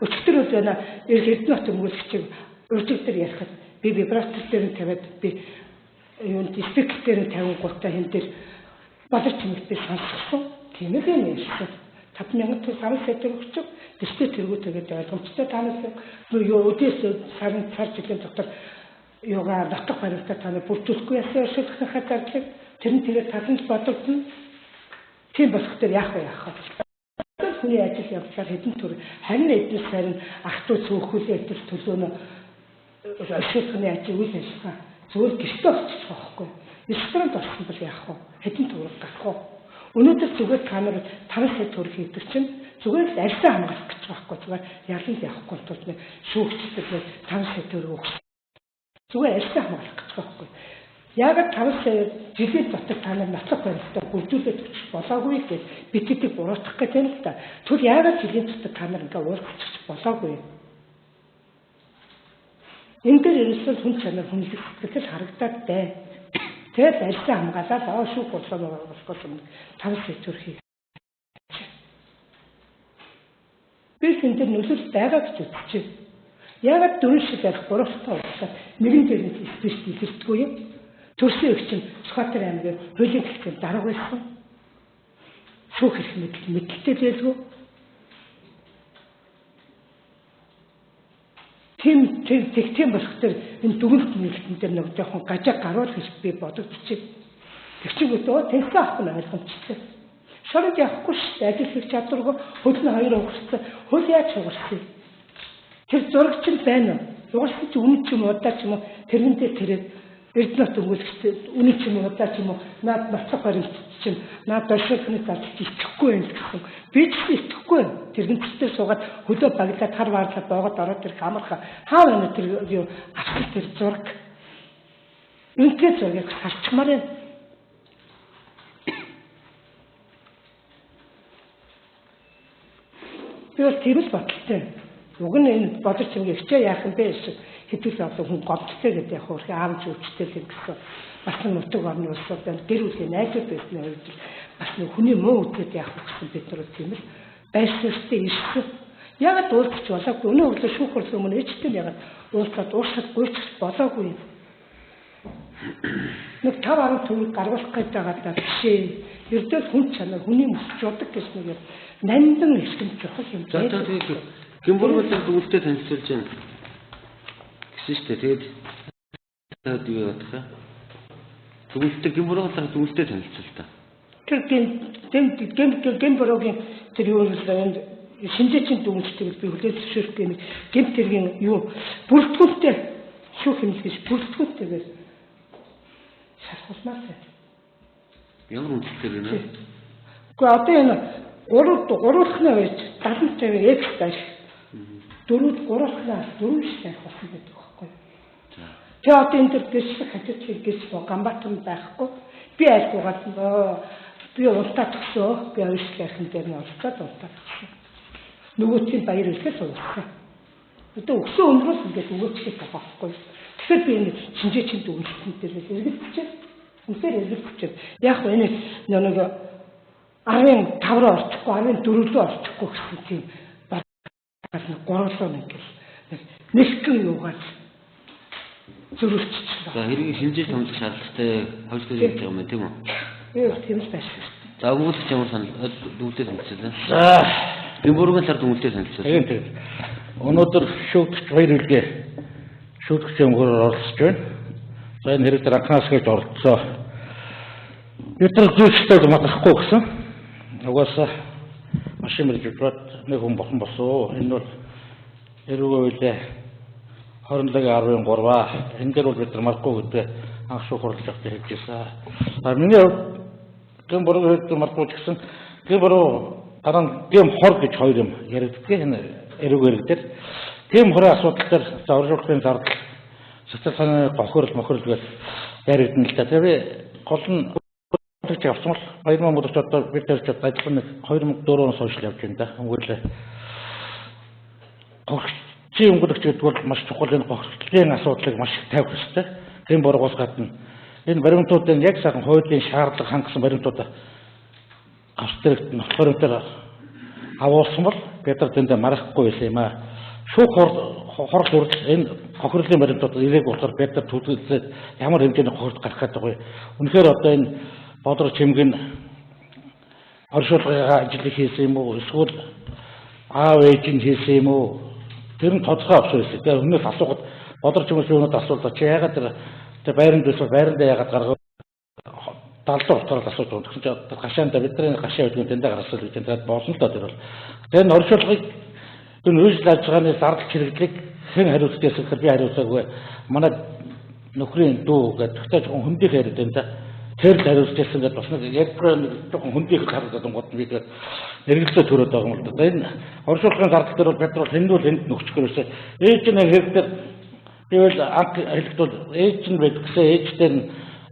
өчтөр өдөр эрдэнэ хот өмгөөлөгчийг урьдчил дээр ярихад би вибратор дээр тавиад би юунд спикер дээр 53 та хэн дээр боловч нэртэй сонссон. Тийм ээ нэрсэн. 50,000 төгрөг 5 сая төгрөг өгч дэвтэр тэргүүтэйгээд ойлгомжтой танаас юу өдөөс сарын цар жилийн дотор юугаар нотох баримтаа таны бүрдүүлэхгүй яасан шилжих хатарчлаг тэр нь тэгээд татанд бодогдно. Тийм болох дээр яах вэ яах вэ? Хүний ажил явдлаар хэдэн төр харин эднээс харин ах トゥ цөөхүүлээ эдгээр төлөөнө ашиглахны ажил үйл ажиллагаа зүгээр гэртээ болчих واخгүй. Ресторант орсон бол яах вэ? Хэдэн төгрөг гарах вэ? Өнөөдөр зүгээр та нар 5 сая төгрөг хийдэг чинь зүгээр л арьсаа хамгаалах гэж байхгүй. Зүгээр яланд явахгүй тул нэг шүүгчтэй 5 сая төгрөг өгсөн. Зүгээр арьсаа хамгаалах гэж байхгүй. Яагаад 5 сая жилийн дотор та нар нотлох барилтаа бүрдүүлээд өччих болоогүй гэж бид тэдийг буруутгах гэж байна л да. Тэгвэл яагаад жилийн дотор та нар ингээ уулзчих болоогүй? Энэ дээр ерөөсөө хүн чанар хүнлэх сэтгэл харагдаад байна. Тэгээд арьсаа хамгаалаад шүүх бодлого болгох юм 5 сая төгрөгийг. Би энэ дээр нөлөөлөл байгаа гэж үзчихэ. Яагаад 4 шиг ярих 3 тоо уусаад нэгэн дээр нь спирт илэрдэггүй юм? Төрсөн өвчин Сүхбаатар аймгийн хуулийн тогтворын дарга байсан. Шүүх эрх мэдэлтэй байлгүй. Тийм болох төр энэ дүгнэлт нийлэлтэн дээр нэг жоохон гажаа гаруул гэж би бодогдчих. Тэгчгүүдөө тэнцээ авах нь ойлгомжтой. Шорог явахгүй шүү дээ. Ажил хийх чадваргүй хөл нь 2 угссан. Хөл яаж угссан? Тэр зурагч нь байна уу? Угссан чи үнэн ч юм удаа ч юм уу тэрэн дээр тэрэг Эрдэнэт өнгөлөгчтэй үнэн ч юм уу удаа ч юм уу наад ноцох баримт чинь наад дөршөлтний зарч итгэхгүй юм гэсэн. Би ч итгэхгүй. Тэрэгчтэй суугаад хөлөө баглаад хар ваарлаа боогод ороод ирэх амарха хаа байна тэр юу авсан тэр зураг. Үнэхээр зургийг харчмаар юм. Би бол тийм л бодолтой. Уг нь энэ бодож ингээ хичээ яах юм бэ гэсэн хэдүүл олон хүн гомдтой гэдэг яг хөрхи аамч өвчтэй л гэсэн бас нутаг орны улсууд байна. Гэр бүлийн найзууд байсны үед бас хүний муу үгээд яах вэ гэсэн бид нар тийм л байсны ирсэн. Ягаад уулзч болоогүй? Өнөө өглөө шүүх хурлын өмнө ээжтэй ягаад уулзаад уурсаад гүйчих болоогүй юм. Нэг 5-10 төгрөг гаргуулах гэж байгаа жишээ. Ердөө хүн чанар хүний мөсч удаг гэж нэг нандин эрхэм чухал юм.
За тэгээд Гэмбургын дүгнэлтэд танилцуулж байна гэсэн шүү дээ. Тэгээд юу яах вэ? Дүгнэлтэд Гэмбургын дүгнэлтэд танилцуул та.
Тэр Гэмбургийн тэр юу вэ? Шинжээчийн дүгнэлтийг би хүлээж зөвшөөрөх гэмээр Гэмбургийн юу бүртгүүлтэй шүүх хэмжээ гэж бүртгүүлтэйгээр шалгуулмаар байна.
Ямар үнэлтээр байна?
Гэхдээ одоо энэ гурвалхны байж 70-50 X тааш 4-3 ширхэх болсон гэдэг байхгүй. Тэгээ одоо энэ төр дэслэх хажуудлыг гэж гамбатан байхгүй. Би айлгуугаад би унтаад өгсөө. Би өөрчлөхийн дээр нь олцоод унтаад өгсөн. Нөгөөтийн баяр үлдээс ууссан. Одоо өгсөн өндрөөс ингээд өгөөчлөх байхгүй. Тэгэхээр би энэ шинжээчийн дүгнэлтэн дээр эргэлзэж үнээр эргэлзэж. Яг энэ нэг 15 руу орчихгүй 14 рүү орчихгүй гэсэн тийм гурлаа ингээл нэгэн юугаар зөрүүлчихлээ.
За хэрэг шинжээж томлох шаардлагатай хойш төрөж байгаа юм тийм үү?
Юу тийм л байна.
За өгүүлж ямар санал дүгнэлтэд танилцуулаа. За Гэмбургын сар дүгнэлтэд танилцуулаа.
Тийм. Өнөөдөр шүүгч баяр үлгээ шүүгчийн өмгөөр оролцож байна. За энэ хэрэг дээр анхаас гэж оролцоо. Бид нар зүйлстэй матахгүй гэсэн. Угаасаа машин мэржүүд нэг хүн болсон босоо. Энэ бол эрүүгээ үлээ 21-13 энэ дээр бол бид нар маркуу гэдэг анх шүүх хурлаж явах хэрэгжсэн. Миний Гэмбургийн хэд маркуу гэсэн Гэмбург дараа гэм хор гэж хоёр юм яригддаг энэ эрүүгээр дээр гэм хорын асуудал дээр оршуулгын зардал социал санааны гохирол гэж яригдана л да. Тэгээ гол нь гэж явсан бол 2000 одоо бид нар ч ажил нэг 2004 оноос хойш явж байна да. Өнгөрлөө. Гохирчийн өнгөлөгч гэдэг бол маш чухал энэ гохирчлын асуудлыг маш их тавих хэрэгтэй. Гэм бургуус гадна энэ баримтуудын яг сайхан хуулийн шаардлага хангасан баримтууд австралид болохоор энэ авуулсан бол бид нар тэнд марахгүй байсан юм аа. Шүүх хорол хүртэл энэ гохирлын баримтууд ирээг болохоор бид нар төлөвлөсөн ямар хэмжээний гохирт гарах гэдэг вэ? Үнэхээр одоо энэ бодроо чимгэн оршуулгын ажил хийсэн юм уу? Эсвэл аав ээж нь хийсэн юм уу? Тэр нь тодорхой авсан байсан. Тэгээ өмнөөс асуугаад бодроо чимгэн юунууд асуулаа. Чи яагаад тэр байранд байсан байрандаа яагаад гаргав? Далдуу болохоор асууж байгаа. Тэгсэн чинь гашаанда бидний гашаа өгдөн тэндээ гаргасан гэж тэгээд болно л доо тэр бол. Тэр нь оршуулгыг энэ үйлдэл ажиллагааны зардал хэрэглэг хэн хариуцдаг гэхээр би хариуцаагүй. Манай нөхрийн дүү гэдэг тэгтээ жоохон хөндөх яриад байна да. Тэр л хариуцсан гэдэг бас нэг яг жоохон хөндөх харагдаад гот би тэгээд нэргэлцээ төрөөд байгаа юм л да. Энэ оршуулгын зардал дээр бол бид нар хэндүүл хэнд нөхчих гэрээсээ ээж нь хэрэгтэй би бол анх хэлэхдээ ээж нь байдаг гэсэн ээжтэй нь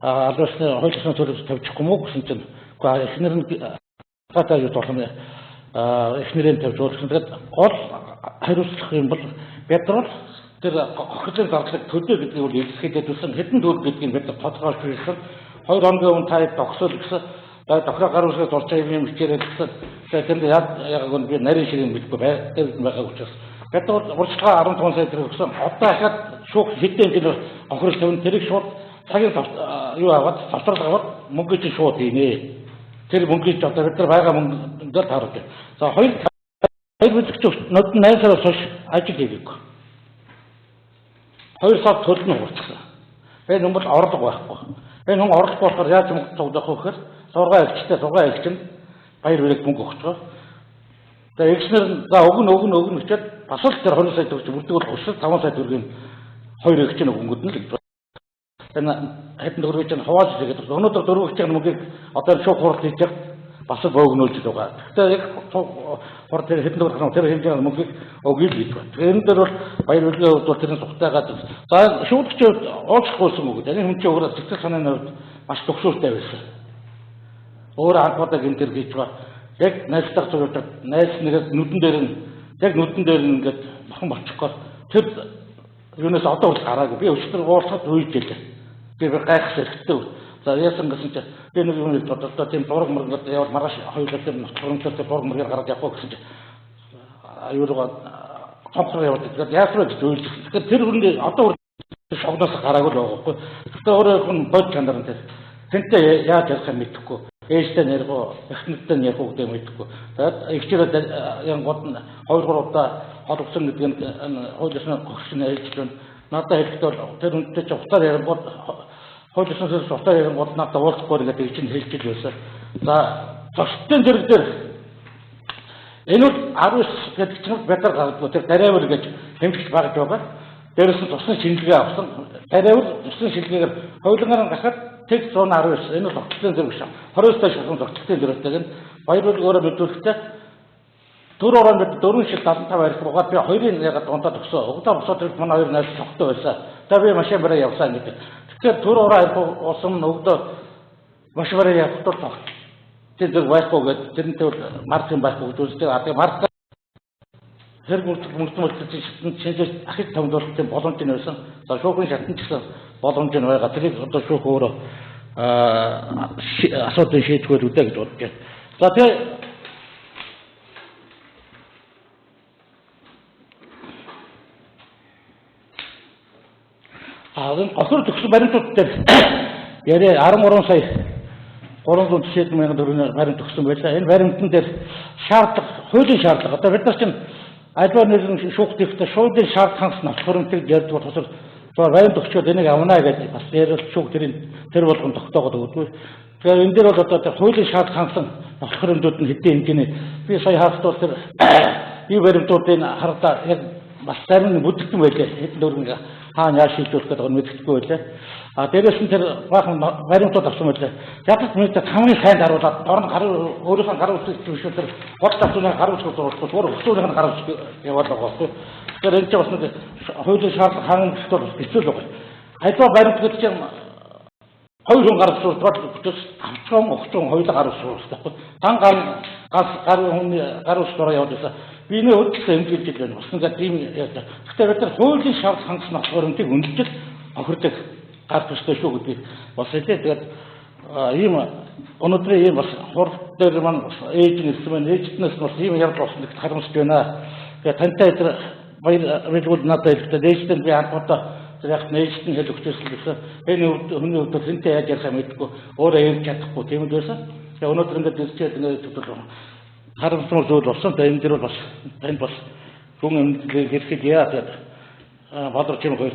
албасны хуулийн төлөвлөлт тавьчихгүй мүү гэсэн чинь эхнэр нь гадаа юу болох нь эхнэрийн тавьж болох. Тэгээд гол хариуцлах юм бол бид нар тэр хохирлын зардлыг төлөө гэдгийг бол илэрхийлээд үсэн хэдэн төгрөг гэдгийг бид тодорхойлж ирсэн. 2 хоногийн өмнө та тогсол гэсэн тохироо гар үсгээ зурч юм хичээрэл гэсэн. Тэгээд яг би нарийн ширийн мэдгүй байгаа учраас бид бол урьдчилгаа 15 сая төгрөг өгсөн. Одоо ахад шүүх хэдэн тэр хохирол тавина тэрийг шууд цагийн юу аваад завсрал аваад мөнгө чинь шууд хийнэ. Тэр мөнгөийг одоо бид нар байгаа мөнгөнд тааруулж байна. За хоёр бүлэгч нод 8 сараас хойш ажил хийгээгүй. 2 сар төлнө хуурцсан. Энэ юм бол орлого байхгүй. Энэ хүн орлого болохоор яаж мөнгө цуглах вэ гэхээр сургаа эгч нь баяр хүрээлэг мөнгө өгчөө. Тэгээ эгчнэр за өгнө гэчихэд бас л тэр 20 сая төгрөг бүрдгөл 35 сая төгрөгийн хоёр эгч нь өгөнгөд нь л энэ хэдэн төгрөг чинь хувааж ирэхэд өнөөдөр 4 эгчийн мөнгийг одоо шууд хурал хийчих бас бөөгнүүлж байгаа. Тэгэхээр яг хурал тэр хэдэн төгрөг тэр хэмжээний мөнгийг өгье л гэж байна. Энэ дээр бол баяр хүрээлгийн хувьд бол тэрний цугтайгаад за шүүгчд уулзахгүйсэн үг. Энэ хүн чинь өөрөө сэтгэл санааны хувьд маш төгсөөртэй байсан. Өөрөө анхудаа гинтэр хийж байгаа. Яг найзтайг зурдаг найз нэгэд нүдэн дээр ингээд махан болчихгоо тэр юунаас одоо бол гараагүй. Би өчтөр уулзахад үйж гэлээ. Би гайхах хэрэгтэй. За яасан гэсэн чинь би нэг юм одоо тийм дураг мөрөнд явал маргааш хоёулаа тэр ноцгоронтой дураг мөрөөр гараад явах гэсэн чинь аюурга цонхроо яваад тэгээд яасан гэж үйлж. Тэгэхээр тэр хүнд одоо шогноос гараагүй л байгаа байхгүй. Тэгэхээр өөрөө хүн бод чанарын тэр тэнтэй яаж ярих юм мэдэхгүй. Ээжтэй нэргөө, эхнэртэй нэргөө гэдэг юм мэдэхгүй. Тэгээд эгчээрээ яг гол нь 2-3 удаа холбосон гэдэг нь хуулийн гогшин хэлж байна. Надад хэлэхдээ тэр үнтэй ч утаар ярингууд хуулийн утаар ярингууд надад уулзахгүй гэдэг эгч нь хэлж байсан. За зочдын зэрэг дээр энэ бол 19 гэдэг чинь бид нар гаргадгүй тэр дараавар гэж хэмжиж багж байгаа. Дээрээс нь тусны шинжилгээ авсан. Дараавар тусны шинжилгээгээр хуулигаар гахад тэг 119 энэ бол зочдын зэрэг шээ. 20 таш шалган зочдын зэрэгтэйг нь баяр өөрөө мэдүүлэхдээ 4 ороонд 4 шил 75 арих руугаад би хоёрын ягаад дундад өгсөн. Угдаа босоод манай хоёр найз цогтой байсан. Тэгээ би машин бараа явсан гэдэг. Тэгэхээр 4 ороо арих уусан өгдөө машин бараа явах тул тэр зэрэг байхгүй гэдэг тэрнтэй бол марк юм байхгүй гэж үздэг. А тэгээ марк хэрэг мөрдөлтөд шинжлэх ахыг томдуулалтын боломж нь байсан. За шүүхийн шатнд гэсэн боломж нь байгаа. Тэрийг одоо шүүх өөрөө асуудыг шийдвэр үдэ гэж бодож байна. За тэгээ охир төгсөн баримтууд дээр яриа 13 сая 340 мянган төгрөгийн баримт төгсөн байлаа. Энэ баримтан дээр шаардлага, хуулийн шаардлага. Одоо бид нар чинь альва нэгэн шүүхтэйгтэй шуулийн шаардлага хангас нотхоронтыг ярьж бол тусал баримт өгчөөд энийг авнаа гэж бас ярил шүүх тэр болгон тогтоогод өгдөө. Тэгэхээр энэ дээр бол одоо хуулийн шаардлага хангасан нотхоронтууд нь хэдийн хэмжээний би сая хааст бол тэр ий баримтуудыг хардаа яг бас зарим нь бүдэгдэн байлаа. Хэдэн төгрөг хаана яаж шийдвэрлэх гэдэг нь мэддэхгүй байлаа. А дээрээс нь тэр баахан баримтууд авсан байлаа. Ядаж мэдээ хамгийн сайн харуулаад дорн өөрийнхөө гар үсгэж биш тэр гол тасууны гар үсгэж зурхгүй өөр өсвөрийн гар үсгэж яваад байгаа байхгүй. Тэгэхээр энэ ч бас нэг хуулийн шаардлага хангалттай хэцүү л байгаа. Альва баримт гэдэг чинь хоёр хүн гар үсгэж бодож авчсан огцон хоёулаа гар үсгэж байхгүй. Дан гар хүний гар үсгээрээ яваад байсан. Би нэ өөртөө эмгэлж байна. Бас нэг тийм яаж. Гэхдээ бид нар хуулийн шаардлага хангасан нотхоронтыг үнэлж охирдог гар төстэй шүү гэдэг бас хэлээ. Тэгээд ийм өнөөдрийн ийм бас хурд дээр маань ээж нэрсэн байна. Ээжтнээс бас ийм явдал болсон гэдэгт харамсаж байна. Тэгээд тантай тэр баяр мэдгүүл надад хэлэхдээ ээжтэн би анхудаа тэр яг ээжт нь хэл өгчээсэн гэсэн. Энэ хүний хувьд хинтээ яаж ярих юм мэдгүй. Өөрөө ярьж чадахгүй тийм л байсан. Тэгээд өнөөдөр ингээд ирчээд ингээд төдөл харамсал зүйл болсон. Тэгээд энэ дэр бас энэ бас хүн эмнэлэг хэрэгэд яа гэдэг бодрч юм хоёр.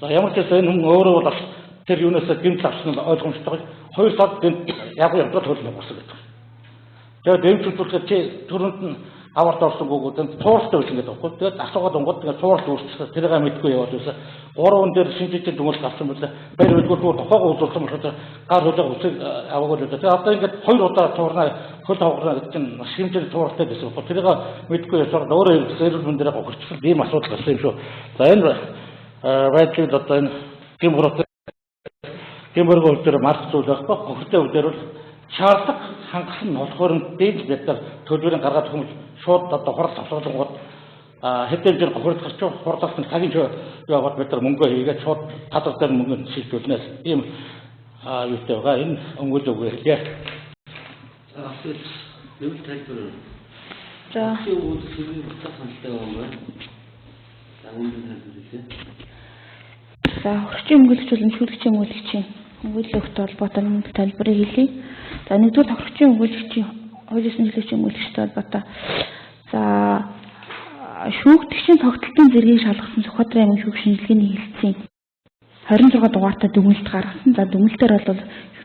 За ямар ч байсан энэ хүн өөрөө бол бас тэр юунаас гэмт авсан ойлгомжтой. 2 сар гэмт яг явдал төлөв болсон гэдэг. Тэгээд дэмжүүлэхэд чи түрүүнд нь аварт орсонгүйгүүд нь тууралтай байсан гэдэг байхгүй. Тэгээд асуугаад онгод тэгээд тууралт үүсчихсэн. Тэрийг мэдгүй яваад байсан. 3 хүн дээр шинжлэлийн дүгнэлт авсан байлаа. Баяр үлгүүр тохоогоо үзүүлсэн болохоор гар хөлөө үсэг аваагүй л дээ. Тэгээд одоо ингээд 2 удаа туурнаа хөл хавгарна гэдэг чинь маш хэмжээний тууралтай байсан байхгүй. Тэрийг мэдгүй яваад өөрөө эрүүл мэндээр гохирчсан ийм асуудал гарсан юм шүү. За энэ байдлыг одоо энэ гэм хурд гэмбэргийн хувьд дээр марк зүйл байхгүй. Хохиртой хувьд дээр бол шаардлага хангасан нь болохоор дээд байдлаар төлбөрийн гаргаад хүмүүс шууд одоо хурал авсгалангууд хэдэн жил хурал гарч хуралсан цагийн яваад бид нар мөнгө хийгээд шууд татвар дээр мөнгө шилжүүлнэ. Ийм юутай байгаа. Энэ өнгөл үг хэлье.
Асуулт нэмэлт тайлбар.
За.
Чи үүд хэрэг утга саналтай байгаа юм байна. За үнэн тайлбар хэлье.
За орчин өмгөөлөгч болон шүүлэгчийн өмгөөлөгчийн өмгөөлөгчтэй холбоотой нэмэлт тайлбарыг хэлье. За нэгдүгээр орчин өмгөөлөгчийн хуулийн хэлэгчийн өмгөөлөгчтэй холбоотой. За шүүгдэгчийн тогтолтын зэргийг шалгасан Сүхбаатарын аймгийн шүүх шинжилгээний хэлтсийн 26 дугаартай дүгнэлт гаргасан. За дүгнэлтээр бол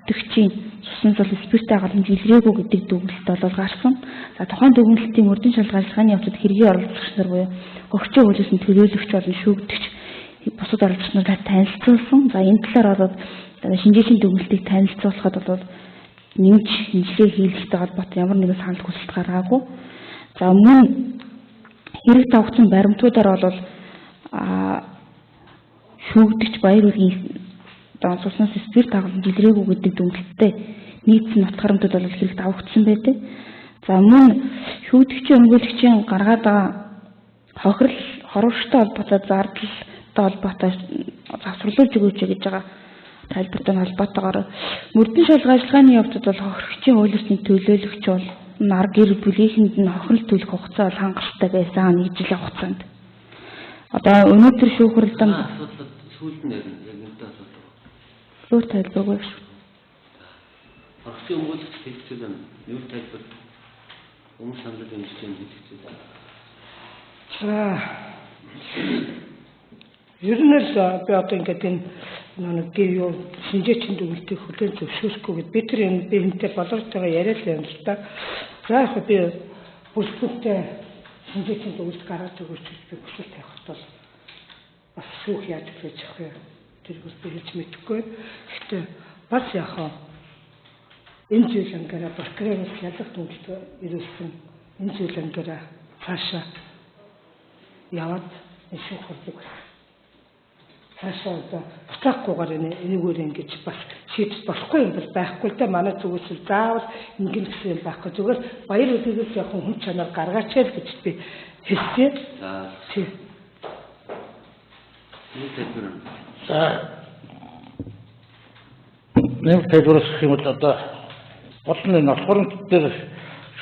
шүүгдэгчийн цуснаас бол спирттэй галан жилрээгүй гэдэг дүгнэлт бол гарсан. За тухайн дүгнэлтийн мөрдөн шалгаалгын явцад хэргийн оролцогч нар буюу орчин хуулисын төлөөлөгч болон шүүгдэгч бусад оролцогч нартай танилцуулсан. За энэ талаар бол шинжээлийн дүгнэлтийг танилцуулахад бол нэмж шинжилгээ хийлгэхтэй холбоотой ямар нэгэн санал хүсэлт гаргаагүй. За мөн хэрэг давхцсан баримтуудаар бол шүүгдэгч баяр үргийн цуснаас спирт галан жилрээгүй гэдэг дүгнэлттэй нийцсэн нот харамтууд бол хэрэг давхцсан байдаг. За мөн шүүгдэгчийн өмгөөлөгчийн гаргаад байгаа хорвогчтой холбоотой зардалтай холбоотой завсарлуулж өгөөч гэж байгаа тайлбартай холбоотойгоор мөрдөн шалгаалгын явцад бол хохирогчийн хуулиусны төлөөлөгч бол нар гэр бүлийнхэнд нь хохирол төлөх хугацаа бол хангалттай байсан нэг жилийн хугацаанд. Одоо өнөөдөр шүүх хурлын
асуудал сүүлд нь яг энэ асуудал.
Өөр тайлбаргүй шүү.
Орчин өмгөөлөгч хэлцэл байна. Юу тайлбар? Өмнө санал хэмжиж юм хэлцэл.
За. Ер нь л би одоо ингээд энэ нэг юу шинжээчийн дүгнэлтийг хүлээн зөвшөөрөхгүй гэд бид тэр энэ биентэй боловчтойгоо яриад байна л да. За яг би бүлгүүнтэй шинжээчийн дүгнэлт гаргаж өгөөч гэж би хүсэлт тавихад бол бас шүүх яаж хийж явах вэ? Тэр бас би хэлж мэдэхгүй. Гэхдээ бас яхаа энэ зүйл ангаараа прокурорс ялах дүгнэлт ирүүлсэн энэ зүйл ангаараа цаашаа яваад шүүх хурлыг хаашаа одоо буцаахгүйгээр энэгээр ингэж бас шийдэж болохгүй юм бол байхгүй л да. Манай зүгээс заавал ингэн гэсэн юм байхгүй. Зүгээр баяр үдгээс яг хүн чанар гаргаач л гэж би хэлсэн.
За.
Тий.
Юу тайлбар?
За нэмэлт тайлбар гэх юм бол одоо болны нотхоронт дээр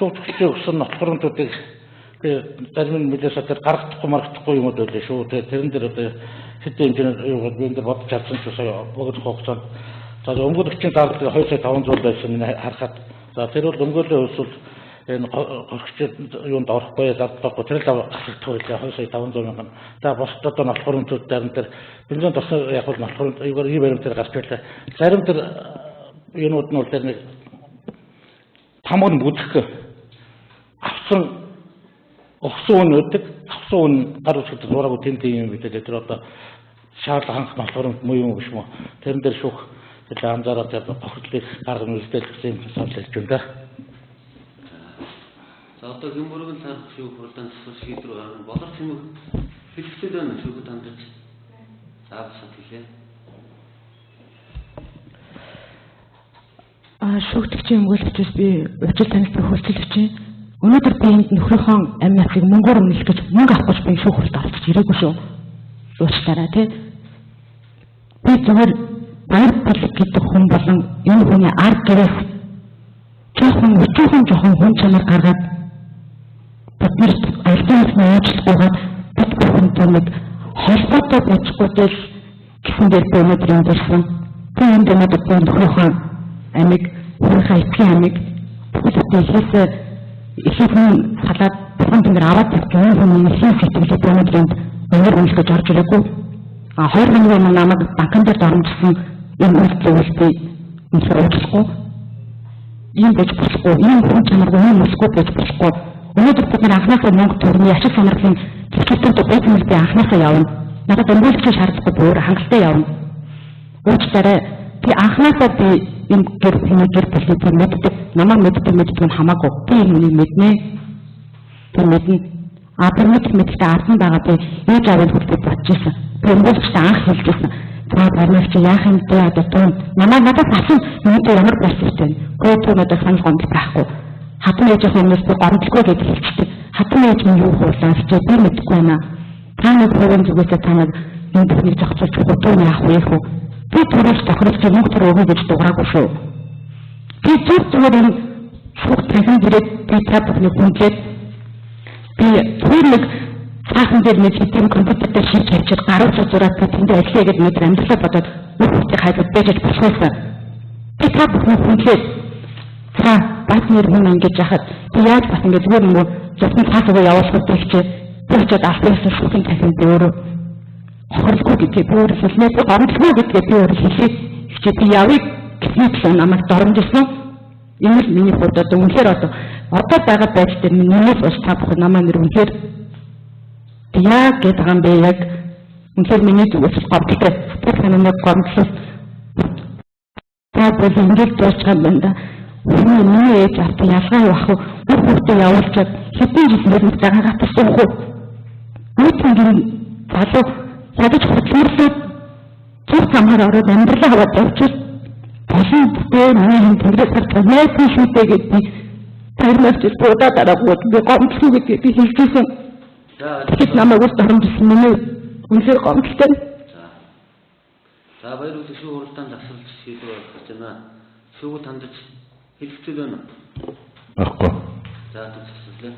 шүүгдэгчийн өгсөн нотхоронтуудыг зарим мэдээс одоо гаргахгүй маргахгүй юм уу байлээ шүү. Тэрэн дээр одоо хэдэн хэмжээний юу бид нар бодож чадсан ч сая богд хугацаанд за өмгөөлөгчийн зардал 2,500 байсан харахад за тэр бол өмгөөллийн хувьд энэ хөргөчд юунд орохгүй зардалгүй тэр л асуултгүй байлээ 2,500 мянган. За босд одоо нотхоронтууд зарим тэр бензин тосон яг бол нотхоронт юу баримт дээр гарч ирлээ. Зарим тэр юунууд нь бол тэр нэг тамга бүдэх авсан өгсөн үнэдэг авсан үн гар үсгэд зураагүй тэнд юм гэдэг тэр одоо шаардлага хангах нотхоронт муу юм биш мө тэрэн дээр шүүх тэр анзаараад тохирлыг гаргах үйлдэл гэсэн юм санал хэлж байна да.
За одоо гэмбүргэн цаах шүүх хурлын шийдвэр гаргах боловч юм хэлэхэд байна шүүхэд хандаж заавсаад хэлээ.
Шүүгдэгчийн өмгөөлөгчөөс би өвчл танилцах хүсэл өчье. Өнөөдөр би энд нөхрийнхөө амь насыг мөнгөөр өмнөх гэж мөнгө авах гэж би шүүх хурлд орчих ирээгүй шүү. Уучлаарай тий. Би зөвхөн баяр бүлэг гэдэг хүн болон энэ хүний ард гэрээс жоохон хүн чанар гаргаад биднэрт альбаас нөөцлгүйгээд бид бүхэн нэг холбоотой боцгүй del гэсэн дээр би өнөөдөр энд ирсэн. Би энд өнөөдөр би нөхрийнхөө амиг өөрийнхөө эцгийн амиг бүхэлдээ хийсээ ихэнх салаад бурхан тэнгэр аваад тавьсан хүн ихэнх сэтгэлээ өнөөдрөнд өнөр үнэлж орж ирээгүй. 2 хоногийн намайг банкн дээр дарамжсан энэ үйл зүйлсээ үнэхээр уучлахгүй. Ийм байж болохгүй, ийм хүн чанаргүй юм өсгөө байж болохгүй. Өнөөдөр бид нар анхнаасаа мөнгө төрний ачаал сонирхлын зэвсэгтүүд байсан би анхнаасаа явна. Надад өмгөөлөгч шаардлагагүй бүр хангалттай явна. Уучлаарай. Би анхнаасаа би энэ гэр бүлийн мэддэг, намайг мэддэг нь хамаагүй. Би энэ мэднэ. Би мэднэ. Тэр мэддэг ардан байгаа би ээж аваад хүртэл бодож ирсэн. Би өмгөөлөгчтэй анх хэлжсэн. барнаас чи яах юм бэ одоо тун надад басан энэ ямар процесстэй гойтой надад санал гомд байхгүй хатан ээж хүмүүс би гомдлгүй гэж хэлчихдэг хатан ээж нь юу хуулаас чи би мэдэхгүй байна та нэг хувийн зүгээсээ та нэг энэ бүхнийг зохицуулж өгөх яах вэ хөө би түрээс тохиролч юм төр өгөө гэж дуураагүй шүү би зүгээр энэ шууд танхим дээрээ би та бүхнийг хүндлээд би тэр нэг цаахан дээр нэг хэдийн компьютертэй шийдэж авчир гаруй зураад тэнд ажиллая гэдэг нэг амьдралаа бодоод нүхтэй хайдлаад байж болохгүй. Би та бүхэн хүндлээд за бат нэр хүн ингэж яхад би яаж бас ингэ зүгээр юм уу зөвхөн цаасаа явуулах гэхчээ би очиод албаас шүүхийн танхим дээр өөрөө хохирлгүй гэдгээ би өөрөө хэлнэ би гомдлгүй гэдгээ би өөрөө хэлээ чи би явъя гэхээс намайг доромжилсан энэ л миний хувьд одоо үнэхээр одоо байгаа байдал дээр минийс бас та бүхэн намайг нэр үнэхээр яа гэдэг юм бэ яг үнэхээр миний зүгээс гомдлоо тэр санааны гомдлол та бүхэн ингэж дуусах юм байна миний ээж авто ялгаа явах уу хүүхдээ явуулчаад хэдэн жилээр нэг цагаан гатсан уу үүтэн залуу ядаж хөтлөрлөө тэр самаар ороод амьдралаа хаваад явчих болсон дээр миний юм тэнгэрээс гарч шүүтэй гэдэг би тэрнээс ч бодоод аргагүй би гомдлоо гэдэг би хэлчихсэн. Тэгэхэд намайг ус доромжсон миний үнэхээр гомдлоо.
За баярлалаа шүү хуралдаанд асуулт шийдвэр гаргаж байна. Шүүгүүд хандаж хэлэх зүйл байна уу?
Баггүй.
За тэгвэл